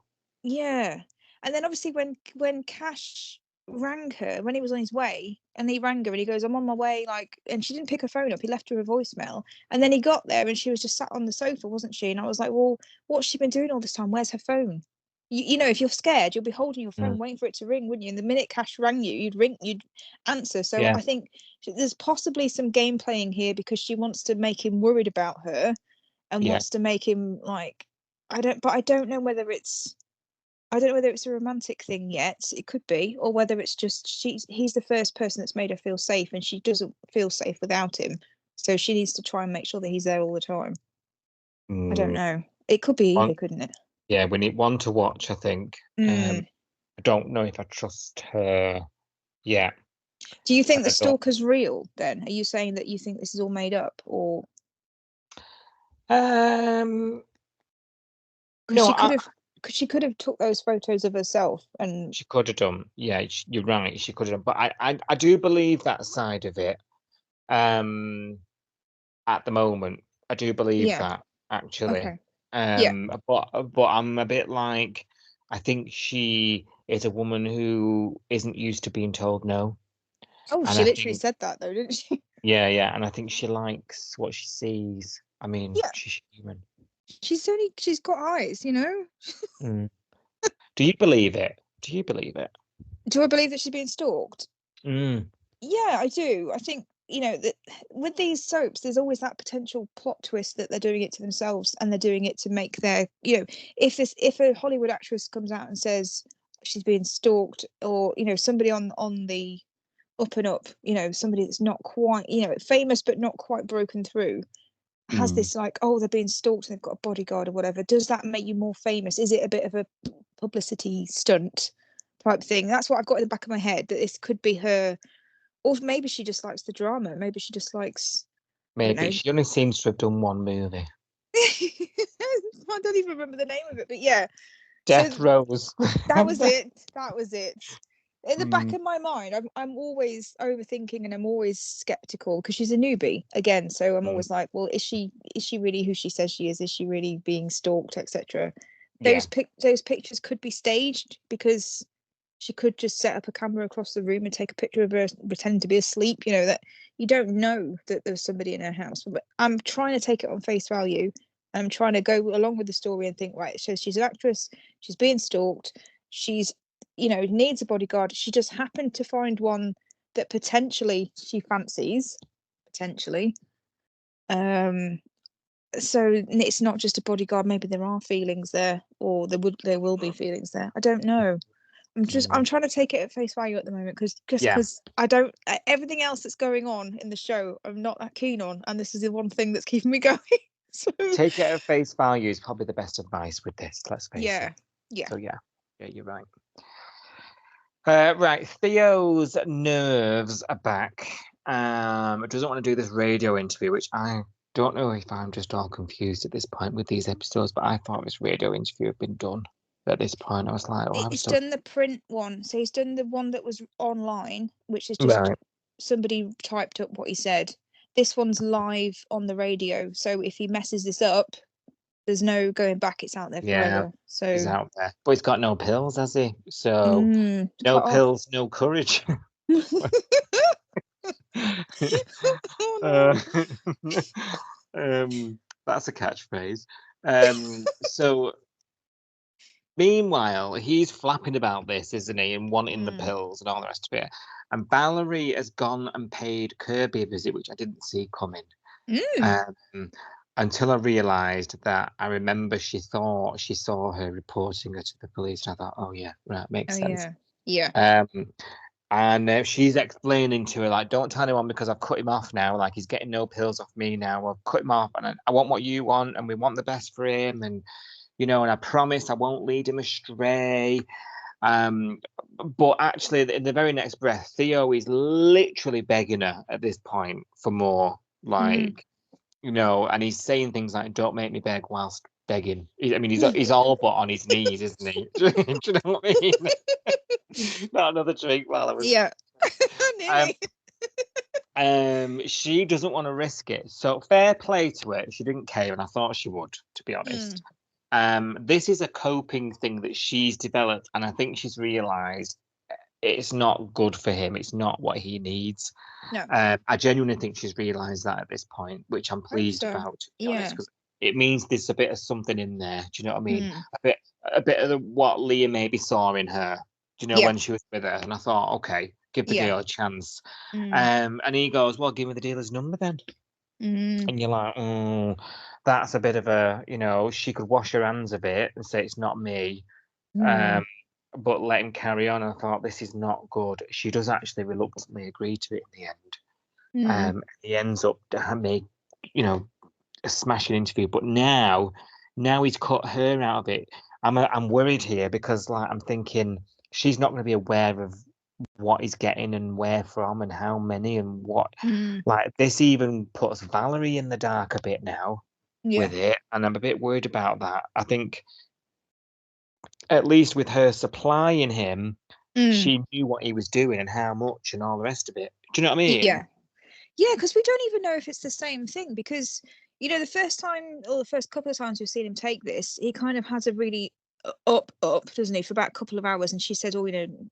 Yeah, and then obviously when Cash rang her when he was on his way, and he rang her and he goes, "I'm on my way," like, and she didn't pick her phone up. He left her a voicemail, and then he got there and she was just sat on the sofa, wasn't she? And I was like, well, what's she been doing all this time? Where's her phone? You know, if you're scared, you'll be holding your phone waiting for it to ring, wouldn't you? And the minute Cash rang you, you'd answer. So I think there's possibly some game playing here because she wants to make him worried about her and wants to make him like, I don't know whether it's a romantic thing yet. It could be, or whether it's just he's the first person that's made her feel safe, and she doesn't feel safe without him. So she needs to try and make sure that he's there all the time. I don't know. It could be either, couldn't it? Yeah, we need one to watch, I think. I don't know if I trust her. Yeah. Do you think the stalker's real then? Are you saying that you think this is all made up, or? No, she could have took those photos of herself, and she could have done. Yeah, you're right. She could have done. But I do believe that side of it. At the moment, I do believe that actually. Okay. But I'm a bit like, I think she is a woman who isn't used to being told no. Oh, and she literally said that though, didn't she? Yeah, and I think she likes what she sees. I mean, she's human. She's got eyes, you know. Do you believe it? Do you believe it? Do I believe that she's being stalked? Mm. Yeah, I do. I think, that with these soaps, there's always that potential plot twist that they're doing it to themselves and they're doing it to make their, if a Hollywood actress comes out and says she's being stalked, or, somebody on the up and up, somebody that's not quite, famous but not quite broken through, has this like, oh, they're being stalked and they've got a bodyguard or whatever. Does that make you more famous? Is it a bit of a publicity stunt type thing? That's what I've got in the back of my head, that this could be her. Or maybe she just likes the drama. Maybe she just likes, I don't Maybe know. she only seems to have done one movie. I don't even remember the name of it, but yeah. Death Rose. That was it. That was it. In the back Mm. of my mind, I'm always overthinking and I'm always skeptical because she's a newbie again. So I'm always like, well, is she really who she says she is? Is she really being stalked, etc.? Yeah. Those pictures could be staged, because she could just set up a camera across the room and take a picture of her pretending to be asleep. That you don't know that there's somebody in her house. But I'm trying to take it on face value. I'm trying to go along with the story and think, right, so she's an actress, she's being stalked, she's, needs a bodyguard. She just happened to find one that potentially she fancies, potentially. So it's not just a bodyguard. Maybe there are feelings there, or there will be feelings there. I don't know. I'm trying to take it at face value at the moment, because I don't, everything else that's going on in the show I'm not that keen on, and this is the one thing that's keeping me going. So Take it at face value is probably the best advice with this. Let's face it. Yeah. So yeah, you're right. Right, Theo's nerves are back. Doesn't want to do this radio interview, which I don't know if I'm just all confused at this point with these episodes, but I thought this radio interview had been done at this point. I was like, He's done the print one, so he's done the one that was online, which is just right. somebody typed up what he said. This one's live on the radio, so if he messes this up, there's no going back. It's out there forever. So he's out there, but he's got no pills, has he? So no cut off. pills, no courage. Oh, no. That's a catchphrase. So meanwhile, he's flapping about this, isn't he, and wanting the pills and all the rest of it. And Valerie has gone and paid Kirby a visit, which I didn't see coming. Until I realised that I remember she thought she saw her reporting her to the police. And I thought, oh yeah, right, makes sense. Yeah. And she's explaining to her, like, don't tell anyone because I've cut him off now. Like, he's getting no pills off me now. I've cut him off, and I want what you want, and we want the best for him. And, and I promise I won't lead him astray. But actually, in the very next breath, Theo is literally begging her at this point for more. Like, and he's saying things like, don't make me beg whilst begging. He's all but on his knees, isn't he? Do you know what I mean? Not another drink while I was... Yeah. She doesn't want to risk it. So fair play to her. She didn't care, and I thought she would, to be honest. This is a coping thing that she's developed, and I think she's realised it's not good for him. It's not what he needs. No. I genuinely think she's realised that at this point, which I'm pleased about, to be honest, because it means there's a bit of something in there. Do you know what I mean? A bit of what Leah maybe saw in her. Do you know, when she was with her? And I thought, okay, give the girl a chance. And he goes, well, give me the dealer's number then. And you're like, oh, that's a bit of a, she could wash her hands of it and say it's not me. But let him carry on. I thought, this is not good. She does actually reluctantly agree to it in the end. He ends up making, a smashing interview. But now he's cut her out of it. I'm worried here because, like, I'm thinking she's not going to be aware of what he's getting and where from and how many and what. Like, this even puts Valerie in the dark a bit now with it, and I'm a bit worried about that. I think, at least with her supplying him, she knew what he was doing and how much and all the rest of it. Do you know what I mean? Yeah, because we don't even know if it's the same thing, because the first time, or the first couple of times we've seen him take this, he kind of has a really up, doesn't he, for about a couple of hours, and she said, oh,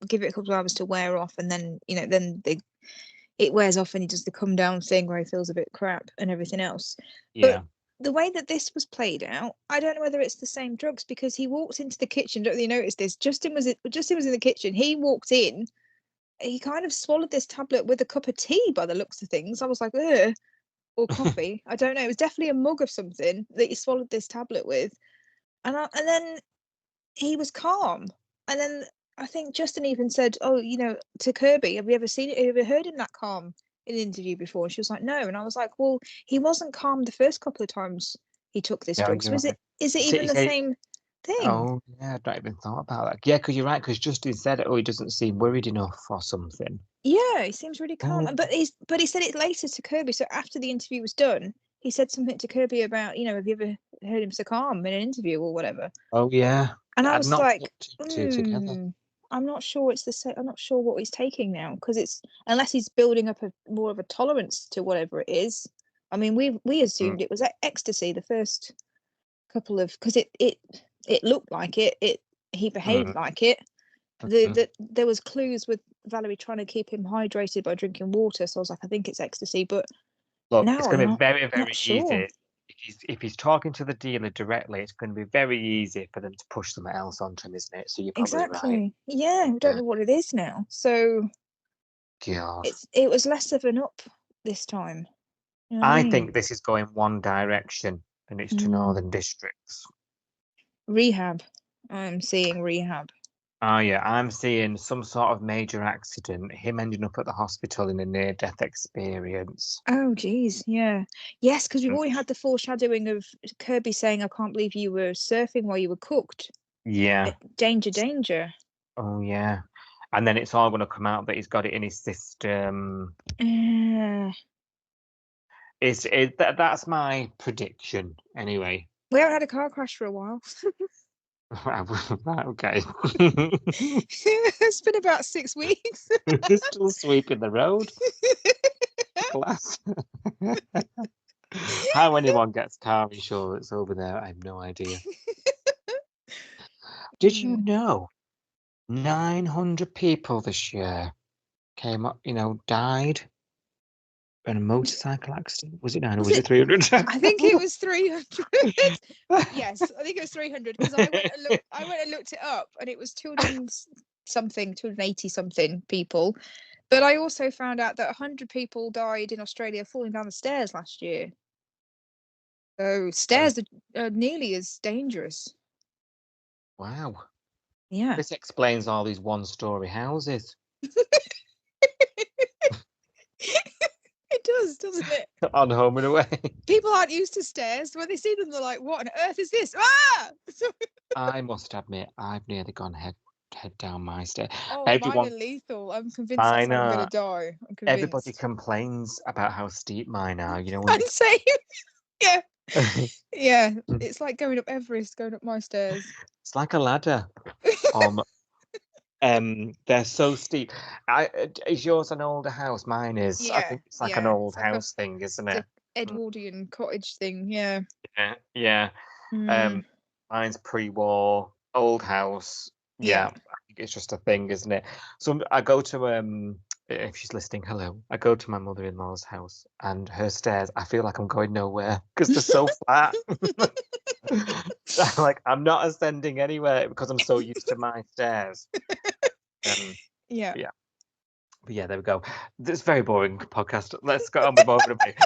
give it a couple of hours to wear off, and then it wears off and he does the come down thing where he feels a bit crap and everything else. the way that this was played out, I don't know whether it's the same drugs, because he walked into the kitchen. Don't you notice this? Justin was in the kitchen. He walked in. He kind of swallowed this tablet with a cup of tea by the looks of things. I was like, ugh, or coffee. I don't know. It was definitely a mug of something that he swallowed this tablet with. And then he was calm. And then I think Justin even said, "Oh, to Kirby, have you ever seen it? Have you ever heard him that calm in an interview before?" And she was like, "No." And I was like, "Well, he wasn't calm the first couple of times he took this Yeah, drug. So you're is right. it even the same thing?" Oh, yeah, I'd not even thought about that. Yeah, because you're right, because Justin said, he doesn't seem worried enough or something. Yeah, he seems really calm. Oh. But he said it later to Kirby. So after the interview was done, he said something to Kirby about, have you ever heard him so calm in an interview or whatever? Oh, yeah. And I I'd was not like, put two together. I'm not sure it's the same. I'm not sure what he's taking now, because it's, unless he's building up more of a tolerance to whatever it is. I mean, we assumed it was ecstasy the first couple of, because it looked like it. He behaved like it. There was clues with Valerie trying to keep him hydrated by drinking water. So I was like, I think it's ecstasy. But Look, now it's going to I'm be very, very not sure. easy. If he's talking to the dealer directly, it's going to be very easy for them to push something else onto him, isn't it? So you're probably Exactly. right. Yeah, we don't know what it is now. So God. it was less of an up this time. You know what I mean? think this is going one direction, and it's to Northern Districts. Rehab. I'm seeing rehab. Oh, yeah, I'm seeing some sort of major accident, him ending up at the hospital in a near-death experience. Oh, geez, yeah. Yes, because we've already had the foreshadowing of Kirby saying, "I can't believe you were surfing while you were cooked." Yeah. Danger, danger. Oh, yeah. And then it's all going to come out that he's got it in his system. That's my prediction, anyway. We haven't had a car crash for a while. Right, okay. It's been about 6 weeks. They're still sweeping the road. Class. How anyone gets car insurance over there, I have no idea. Did you know 900 people this year came up, died in a motorcycle accident? Was it 900? Was it 300? I think it was 300. Yes, I think it was 300, because I went and looked it up, and it was 280 something people. But I also found out that 100 people died in Australia falling down the stairs last year. So stairs are nearly as dangerous. Wow. Yeah. This explains all these one-story houses. It does, doesn't it? On Home and Away. People aren't used to stairs. When they see them, they're like, "What on earth is this?" Ah! I must admit, I've nearly gone head down my stair. Oh, Everyone, mine are lethal. I'm convinced that's how I'm going to die. I'm convinced. everybody complains about how steep mine are. When I'm saying, yeah. Yeah, it's like going up Everest, going up my stairs. It's like a ladder. They're so steep. Is yours an older house? Mine is. Yeah, I think it's like an old house thing, isn't it? Edwardian cottage thing, yeah. Yeah. Mine's pre-war, old house. Yeah, I think it's just a thing, isn't it? So I go to if she's listening, hello. I go to my mother-in-law's house, and her stairs, I feel like I'm going nowhere because they're so flat. I'm not ascending anywhere because I'm so used to my stairs. Yeah. But yeah, there we go. This is a very boring podcast. Let's go on with more of it.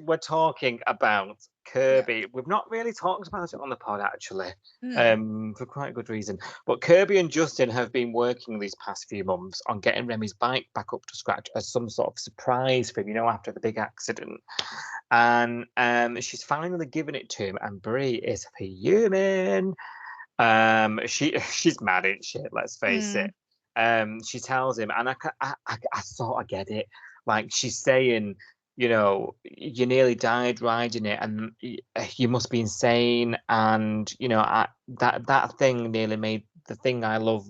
We're talking about Kirby. Yeah. We've not really talked about it on the pod, actually, for quite a good reason. But Kirby and Justin have been working these past few months on getting Remi's bike back up to scratch as some sort of surprise for him, after the big accident. And she's finally given it to him, and Brie is fuming. She's mad at shit, let's face it. She tells him, and I sort of get it. Like, she's saying, you nearly died riding it, and you must be insane. And that thing nearly made the thing I love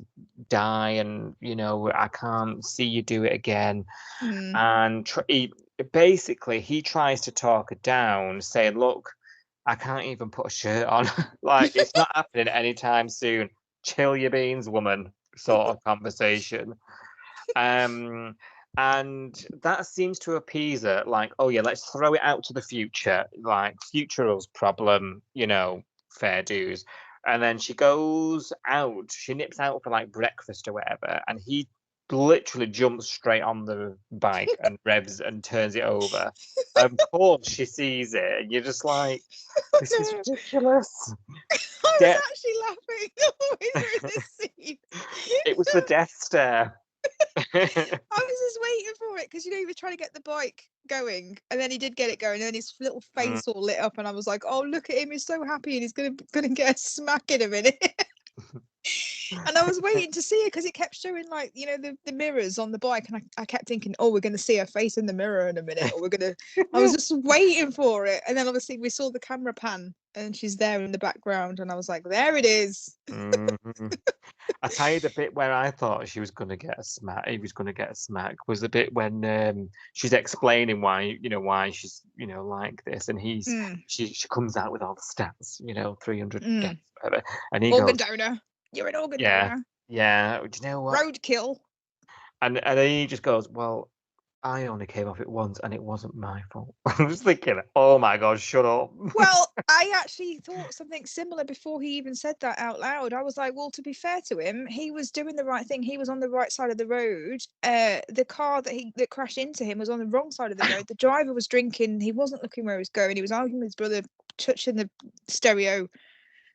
die, and I can't see you do it again. And he tries to talk her down, saying, "Look, I can't even put a shirt on. Like, it's not happening anytime soon. Chill your beans, woman," sort of conversation. And that seems to appease her, like, oh yeah, let's throw it out to the future, like future us problem, fair dues. And then she goes out, she nips out for like breakfast or whatever, and he literally jumps straight on the bike and revs and turns it over. Of course she sees it, and you're just like, this is ridiculous. I Yeah. was actually laughing all the way through this scene. It was the death stare. I was just waiting for it because he was trying to get the bike going, and then he did get it going, and then his little face all lit up, and I was like, "Oh, look at him! He's so happy, and he's gonna get a smack in a minute." And I was waiting to see it because it kept showing like the mirrors on the bike, and I kept thinking, "Oh, we're gonna see her face in the mirror in a minute," or we're gonna. I was just waiting for it, and then obviously we saw the camera pan, and she's there in the background, and I was like, "There it is." I tell you, the bit where I thought she was going to get a smack, he was going to get a smack, was the bit when she's explaining why she's like this, and she comes out with all the stats, 300 deaths, whatever, and he Organ goes, donor. You're an organ yeah, donor. yeah. Do you know what? Roadkill. And then he just goes, well, I only came off it once, and it wasn't my fault. I'm just thinking, oh my god, shut up. Well, I actually thought something similar before he even said that out loud. I was like, well, to be fair to him, he was doing the right thing. He was on the right side of the road. The car that crashed into him was on the wrong side of the road. The driver was drinking. He wasn't looking where he was going. He was arguing with his brother, touching the stereo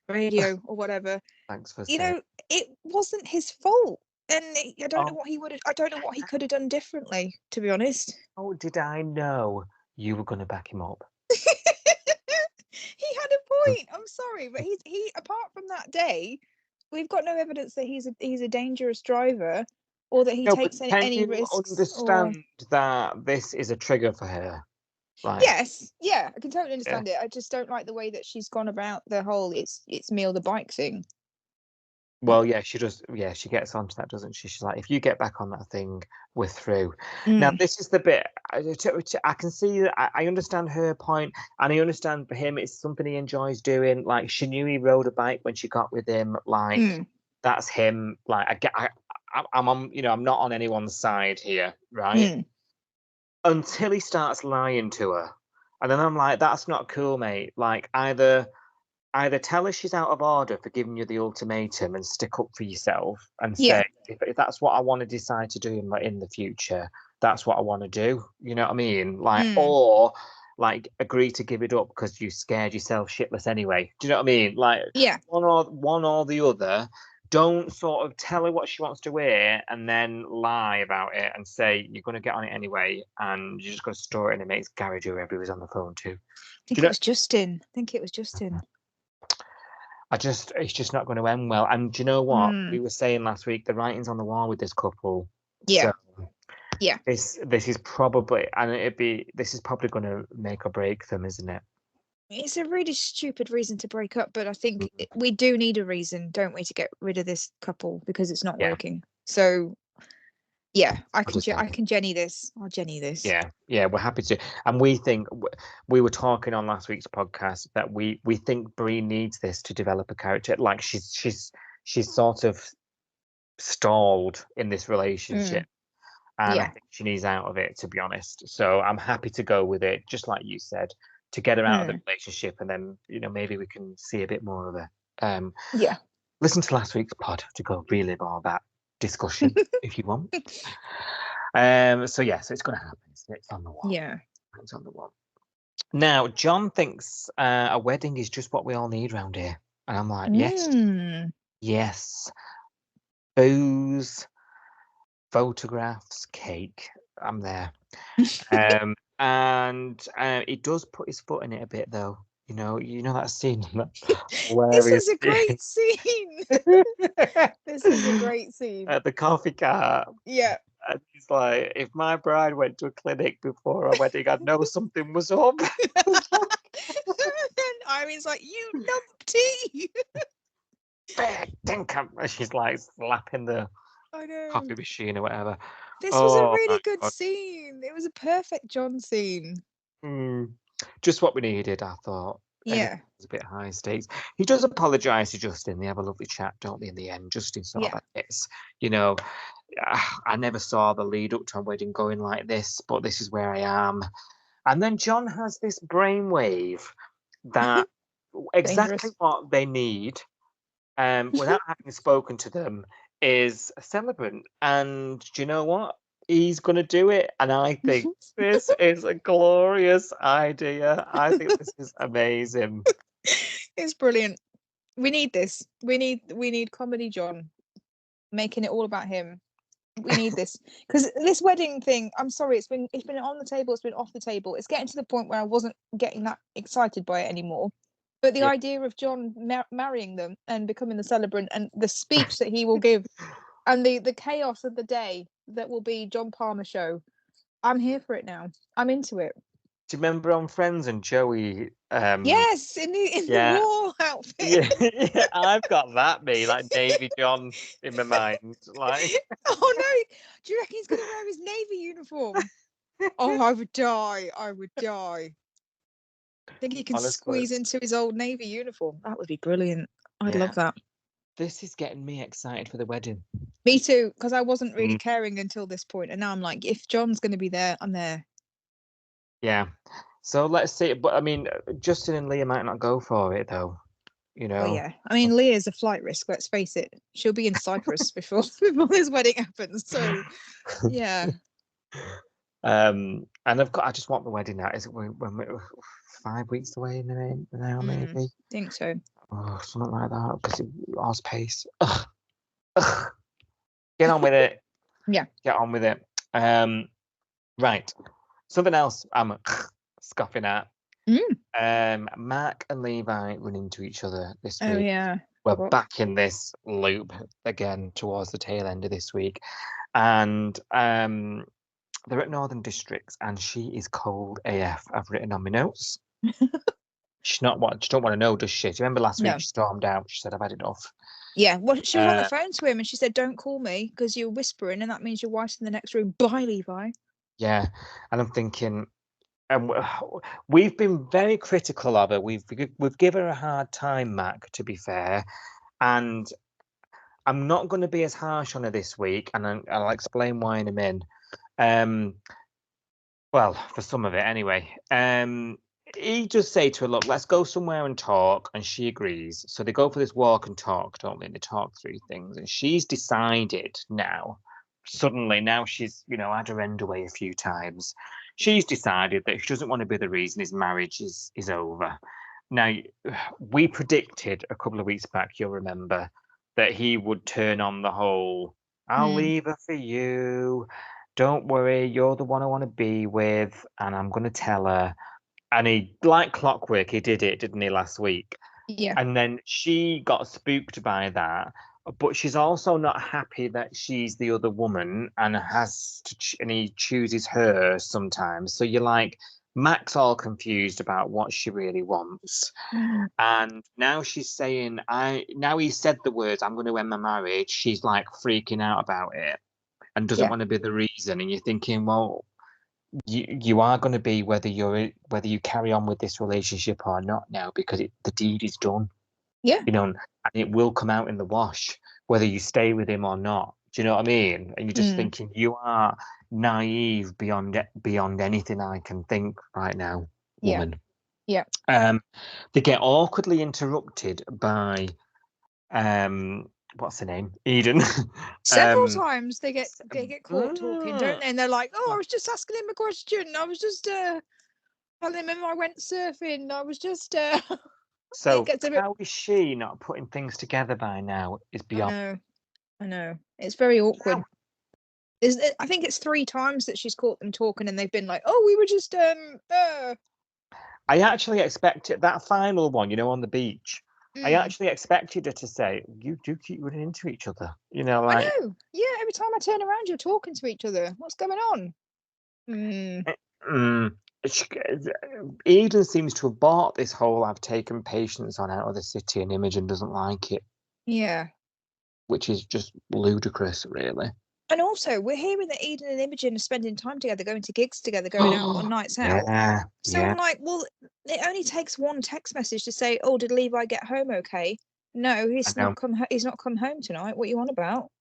radio or whatever. Thanks for saying. It wasn't his fault. And I don't know what he would have. I don't know what he could have done differently, to be honest. Oh, did I know you were going to back him up? He had a point. I'm sorry, but he apart from that day, we've got no evidence that he's a dangerous driver or that he takes any risks. Understand that this is a trigger for her. Like, yes, yeah, I can totally understand it. I just don't like the way that she's gone about the whole it's me or the bike thing. Well, yeah, she does. Yeah, she gets onto that, doesn't she? She's like, if you get back on that thing, we're through. Now, this is the bit I can see that I understand her point, and I understand for him it's something he enjoys doing. Like, she knew he rode a bike when she got with him. Like, that's him. Like, I'm on. I'm not on anyone's side here, right? Until he starts lying to her, and then I'm like, that's not cool, mate. Like, either tell her she's out of order for giving you the ultimatum and stick up for yourself and say, if that's what I want to decide to do in the future, that's what I want to do. You know what I mean? Like, or like agree to give it up because you scared yourself shitless anyway. Do you know what I mean? Like, one or the other. Don't sort of tell her what she wants to wear and then lie about it and say you're going to get on it anyway and you're just going to store it in a mate's garage or whoever he was on the phone to. I think it was Justin. It's just not going to end well. And do you know what? We were saying last week, the writing's on the wall with this couple. Yeah. So yeah. This is probably, this is probably going to make or break them, isn't it? It's a really stupid reason to break up, but I think we do need a reason, don't we, to get rid of this couple because it's not working. So yeah, I can Jenny this. I'll Jenny this. Yeah, we're happy to. And we think, we were talking on last week's podcast that we think Brie needs this to develop a character. Like she's sort of stalled in this relationship. And I think she needs out of it, to be honest. So I'm happy to go with it, just like you said, to get her out of the relationship, and then maybe we can see a bit more of her. Listen to last week's pod to go relive all that discussion if you want. So it's going to happen. It's on the wall. Yeah, it's on the wall. Now, John thinks a wedding is just what we all need around here, and I'm like, yes, booze, photographs, cake. I'm there. And it does put his foot in it a bit, though. You know that scene. This is a great scene. This is a great scene. At the coffee cart. Yeah. And he's like, if my bride went to a clinic before a wedding, I'd know something was up. And Irene's like, you numpty. She's like slapping the coffee machine or whatever. This was a really good scene. It was a perfect John scene. Just what we needed, I thought. Yeah. It was a bit high stakes. He does apologise to Justin. They have a lovely chat, don't they, in the end? Justin sort of admits, I never saw the lead up to a wedding going like this, but this is where I am. And then John has this brainwave that exactly Dangerous. what they need, without having spoken to them, is a celebrant. And do you know what? He's going to do it. And I think this is a glorious idea. I think this is amazing. It's brilliant. We need this. We need comedy John making it all about him. We need this because this wedding thing. I'm sorry, it's been on the table. It's been off the table. It's getting to the point where I wasn't getting that excited by it anymore. But the Yeah. idea of John marrying them and becoming the celebrant and the speech that he will give and the chaos of the day that will be John Palmer show, I'm here for it now. I'm into it. Do you remember on Friends and Joey? Yes, in the yeah. war outfit. Yeah, I've got that like Navy John in my mind. Like, Oh no! Do you reckon he's gonna wear his navy uniform? Oh, I would die. I would die. I think he can Honestly. squeeze into his old navy uniform. That would be brilliant. I'd Yeah. love that. This is getting me excited for the wedding. Me too, because I wasn't really caring until this point, and now I'm like, if John's going to be there, I'm there. Yeah. So let's see. But I mean, Justin and Leah might not go for it though. You know. Oh yeah. I mean, Leah's a flight risk. Let's face it. She'll be in Cyprus before this wedding happens. So yeah. And I just want the wedding now. Is it when we're 5 weeks away now, maybe? I think so. Oh, something like that. Because ours pace. Ugh. Get on with it. Yeah. Get on with it. Right. Something else I'm scoffing at. Mark and Levi run into each other this week. Oh yeah. We're back in this loop again towards the tail end of this week. And they're at Northern Districts and she is cold AF. I've written on my notes. She don't want to know, does she? Do you remember last week she stormed out? She said, I've had enough. Yeah, well, she was on the phone to him and she said, don't call me because you're whispering and that means your wife's in the next room. Bye, Levi. Yeah, and I'm thinking, we've been very critical of her. We've given her a hard time, Mac, to be fair. And I'm not going to be as harsh on her this week, and I'll explain why in a minute. Well, for some of it anyway. He just say to her, look, let's go somewhere and talk, and she agrees. So they go for this walk and talk, don't they? And they talk through things, and she's decided now, suddenly, now she's, had her end away a few times. She's decided that she doesn't want to be the reason his marriage is over. Now, we predicted a couple of weeks back, you'll remember, that he would turn on the whole, I'll leave her for you. Don't worry, you're the one I want to be with, and I'm going to tell her. And he, like clockwork, he did it, didn't he, last week? Yeah. And then she got spooked by that, but she's also not happy that she's the other woman and and he chooses her sometimes. So you're like, Mac's all confused about what she really wants. And now she's saying, now he said the words, I'm going to end my marriage. She's like freaking out about it and doesn't want to be the reason. And you're thinking, well, you are going to be whether you carry on with this relationship or not now, because the deed is done. Yeah. And it will come out in the wash whether you stay with him or not. Do you know what I mean? And you're just thinking, you are naive beyond anything I can think right now, woman. Yeah. They get awkwardly interrupted by what's her name? Eden. Several times they get caught talking, don't they? And they're like, "Oh, I was just asking him a question. I was just telling him I went surfing. I was just." So how is she not putting things together by now? Is beyond. I know. It's very awkward. I think it's 3 times that she's caught them talking, and they've been like, "Oh, we were just I actually expected that final one, on the beach. I actually expected her to say, "You do keep running into each other," like. I know. Yeah, every time I turn around, you're talking to each other. What's going on? Eden seems to have bought this whole "I've taken Patience on out of the city" and Imogen doesn't like it. Yeah. Which is just ludicrous, really. And also, we're hearing that Eden and Imogen are spending time together, going to gigs together, going out on nights out. Yeah, so I'm like, well, it only takes one text message to say, "Oh, did Levi get home okay?" No, he's not come home tonight. What are you on about?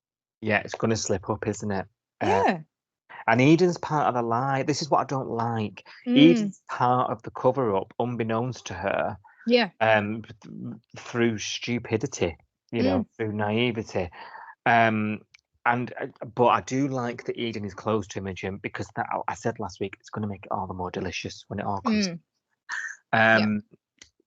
Yeah, it's going to slip up, isn't it? Yeah. And Eden's part of the lie. This is what I don't like. Mm. Eden's part of the cover-up, unbeknownst to her, Yeah. through stupidity, through naivety. But I do like that Eden is close to Imogen, because that, I said last week, it's going to make it all the more delicious when it all comes.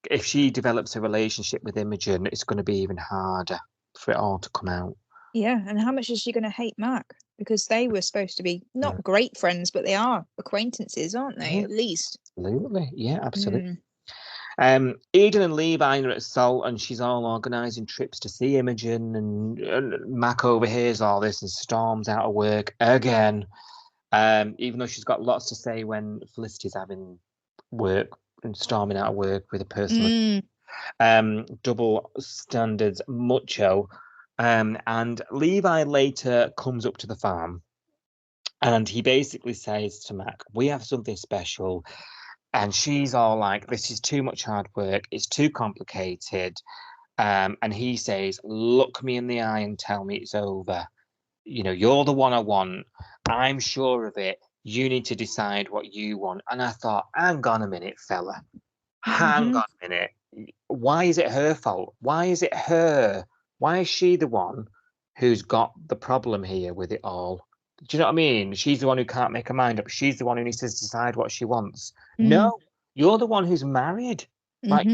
If she develops a relationship with Imogen, it's going to be even harder for it all to come out. Yeah, and how much is she going to hate Mac? Because they were supposed to be not great friends, but they are acquaintances, aren't they? At least. Absolutely, yeah, absolutely. Eden and Levi are at Salt, and she's all organising trips to see Imogen, and Mac overhears all this and storms out of work again. Even though she's got lots to say when Felicity's having work and storming out of work with a personal double standards mucho. And Levi later comes up to the farm, and he basically says to Mac, "We have something special." And she's all like, "This is too much hard work. It's too complicated." And he says, "Look me in the eye and tell me it's over. You're the one I want. I'm sure of it. You need to decide what you want." And I thought, hang on a minute, fella. Hang on a minute. Why is it her fault? Why is it her? Why is she the one who's got the problem here with it all? Do you know what I mean? She's the one who can't make her mind up. She's the one who needs to decide what she wants. No, you're the one who's married. Like,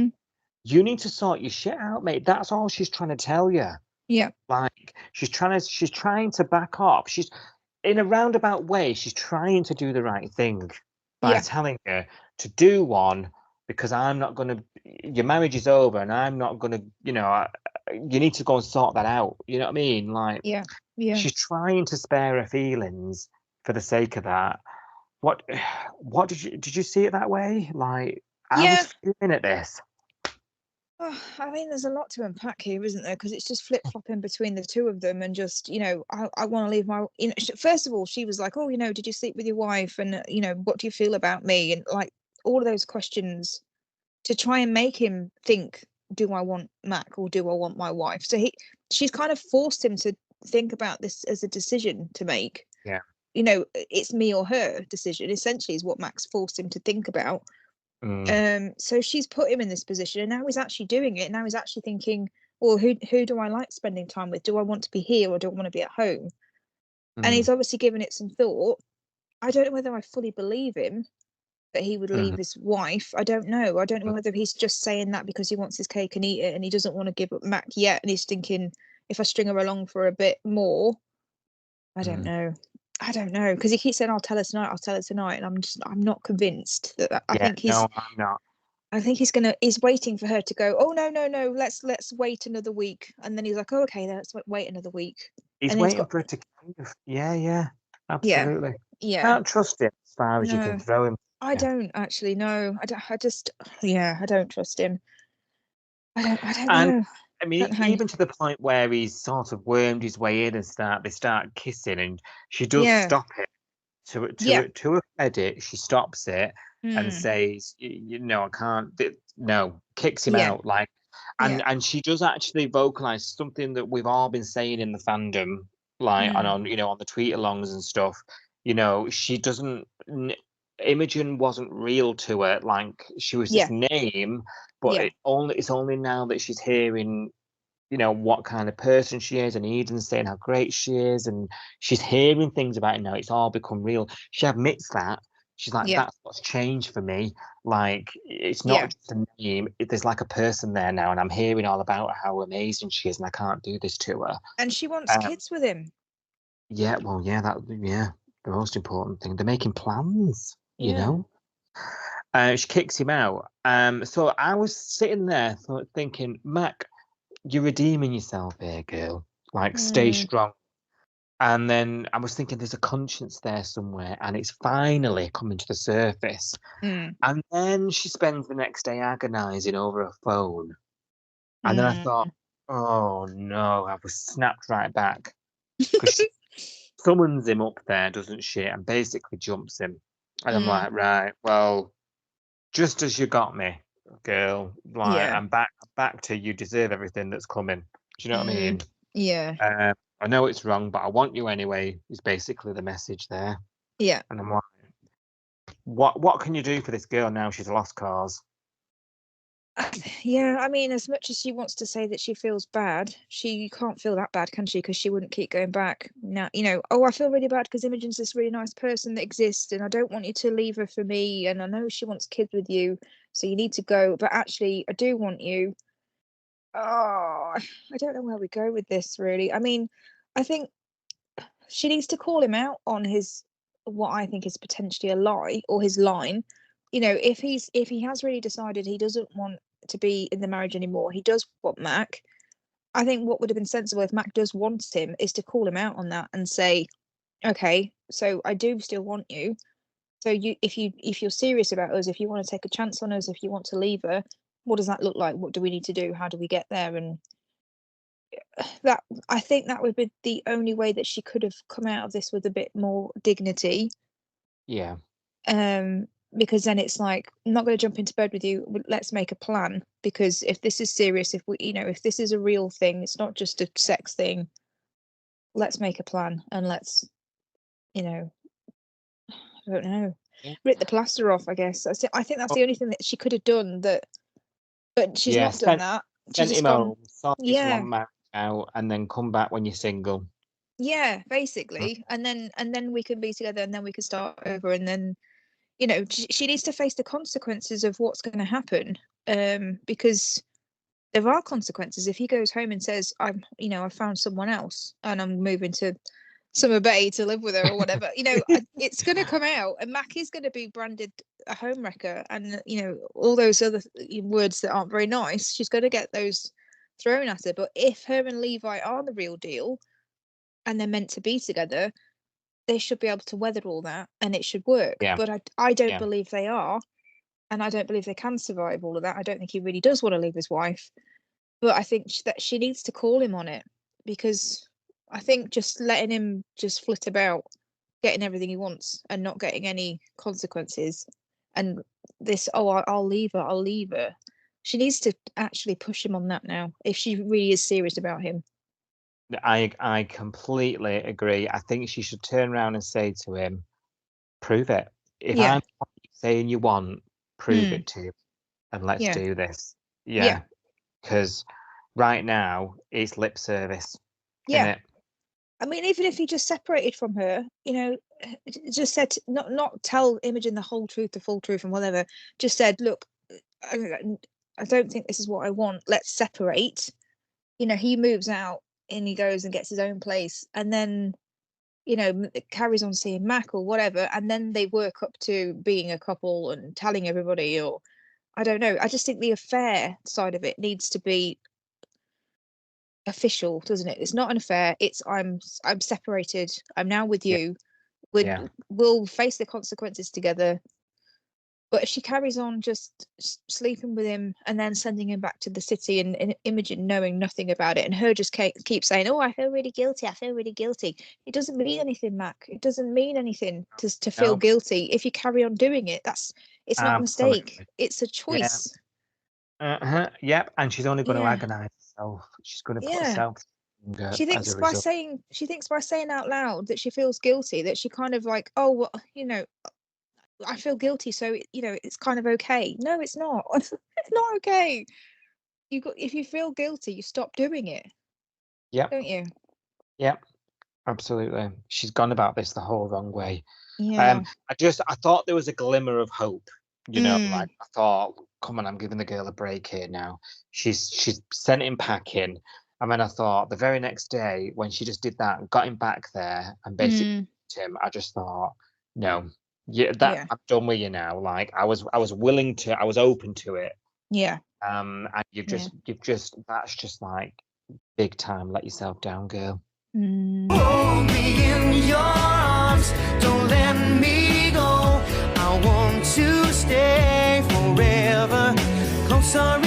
you need to sort your shit out, mate. That's all she's trying to tell you. Yeah. Like, she's trying to back off. She's, in a roundabout way, she's trying to do the right thing by telling her to do one, because I'm not going to, your marriage is over and I'm not going to, you need to go and sort that out. You know what I mean? Like, she's trying to spare her feelings for the sake of that. What did you see it that way? Like, I was feeling at this. Oh, I mean, there's a lot to unpack here, isn't there? Because it's just flip-flopping between the two of them, and just, I want to leave my, first of all, she was like, "Oh, did you sleep with your wife? And, what do you feel about me?" And like all of those questions to try and make him think, do I want Mac or do I want my wife? So she's kind of forced him to think about this as a decision to make. Yeah. It's me or her decision, essentially, is what Mac's forced him to think about. So she's put him in this position, and now he's actually doing it. Now he's actually thinking, well, who do I like spending time with? Do I want to be here or do I want to be at home? And he's obviously given it some thought. I don't know whether I fully believe him that he would leave his wife. I don't know whether he's just saying that because he wants his cake and eat it, and he doesn't want to give up Mac yet, and he's thinking, if I string her along for a bit more, I don't know, because he keeps saying, I'll tell her tonight, and I'm not convinced that. I think he's, no, I'm not. I think he's waiting for her to go, "Oh, no, let's wait another week," and then he's like, "Oh, okay, then let's wait another week." He's waiting for it to kind of, absolutely. Yeah. Can't trust him as far as you can throw him. I don't actually know. I don't trust him. I don't know. I mean, even to the point where he's sort of wormed his way in and they start kissing, and she does stop it. To her credit, she stops it and says, I can't. No, kicks him out. Like, and she does actually vocalize something that we've all been saying in the fandom, like, and on the tweet-alongs and stuff. She doesn't. Imogen wasn't real to her. Like, she was this name, but it's only now that she's hearing, what kind of person she is, and Eden's saying how great she is, and she's hearing things about it now. It's all become real. She admits that. She's like, that's what's changed for me. Like, it's not just a name. There's like a person there now, and I'm hearing all about how amazing she is, and I can't do this to her. And she wants kids with him. Yeah, well, the most important thing. They're making plans, you know. She kicks him out. So I was sitting there thinking, Mac, you're redeeming yourself here, girl. Like, stay strong. And then I was thinking, there's a conscience there somewhere, and it's finally coming to the surface. And then she spends the next day agonizing over a phone. And then I thought, oh no, I was snapped right back. Because she summons him up there, doesn't she? And basically jumps him. And I'm like, right, well, just as you got me, girl. Like, I'm back to you deserve everything that's coming. Do you know what I mean? Yeah. I know it's wrong, but I want you anyway, is basically the message there. Yeah. And I'm like, what can you do for this girl now? She's lost cause. Yeah, I mean, as much as she wants to say that she feels bad, she can't feel that bad, can she? Because she wouldn't keep going back. Now, I feel really bad because Imogen's this really nice person that exists, and I don't want you to leave her for me. And I know she wants kids with you, so you need to go. But actually, I do want you. Oh, I don't know where we go with this, really. I mean, I think she needs to call him out on what I think is potentially a lie, or his line. If he has really decided he doesn't want to be in the marriage anymore, he does want Mac. I think what would have been sensible if Mac does want him is to call him out on that and say, okay, so I do still want you. So if you're serious about us, if you want to take a chance on us, if you want to leave her, what does that look like? What do we need to do? How do we get there? And that, I think that would be the only way that she could have come out of this with a bit more dignity. Yeah. Because then it's like, I'm not going to jump into bed with you. Let's make a plan. Because if this is serious, if this is a real thing, it's not just a sex thing. Let's make a plan and let's, I don't know, rip the plaster off. I guess I think that's the only thing that she could have done. But she's not done that. Send him home, sort this one marriage out, and then come back when you're single. Yeah, basically, and then we can be together, and then we can start over, and then. She needs to face the consequences of what's going to happen, because there are consequences. If he goes home and says, I found someone else and I'm moving to Summer Bay to live with her or whatever, it's going to come out, and Mac is going to be branded a homewrecker, and, all those other words that aren't very nice, she's going to get those thrown at her. But if her and Levi are the real deal and they're meant to be together, they should be able to weather all that and it should work. Yeah. But I don't believe they are, and I don't believe they can survive all of that. I don't think he really does want to leave his wife, but I think that she needs to call him on it, because I think just letting him just flit about, getting everything he wants and not getting any consequences, and this, I'll leave her. She needs to actually push him on that now if she really is serious about him. I completely agree. I think she should turn around and say to him, prove it. If I'm saying you want, prove it to you, and let's do this. Yeah. Because right now it's lip service. Yeah. I mean, even if he just separated from her, just said, not tell Imogen the whole truth, the full truth and whatever, just said, look, I don't think this is what I want. Let's separate. He moves out and he goes and gets his own place, and then carries on seeing Mac or whatever, and then they work up to being a couple and telling everybody, or I don't know. I just think the affair side of it needs to be official, doesn't it? It's not an affair. It's I'm separated. I'm now with you. We'll face the consequences together. But if she carries on just sleeping with him and then sending him back to the city, and Imogen knowing nothing about it, and her just keep saying, I feel really guilty. I feel really guilty. It doesn't mean anything, Mac. It doesn't mean anything to feel guilty. If you carry on doing it, it's not a mistake. It's a choice. Yep. And she's only going to agonize herself. She's going to put herself. She thinks by saying out loud that she feels guilty, that she kind of like, I feel guilty, so it's kind of okay. No, it's not. It's not okay. If you feel guilty, you stop doing it. Yeah. Don't you? Yep. Absolutely. She's gone about this the whole wrong way. Yeah. I thought there was a glimmer of hope. Like I thought, come on, I'm giving the girl a break here now. She's sent him packing. And then I thought the very next day when she just did that and got him back there and basically him, I just thought, no. I'm done with you now. Like I was willing to, I was open to it. Yeah. And that's just like big time. Let yourself down, girl. Hold me in your arms, don't let me go. I want to stay forever closer.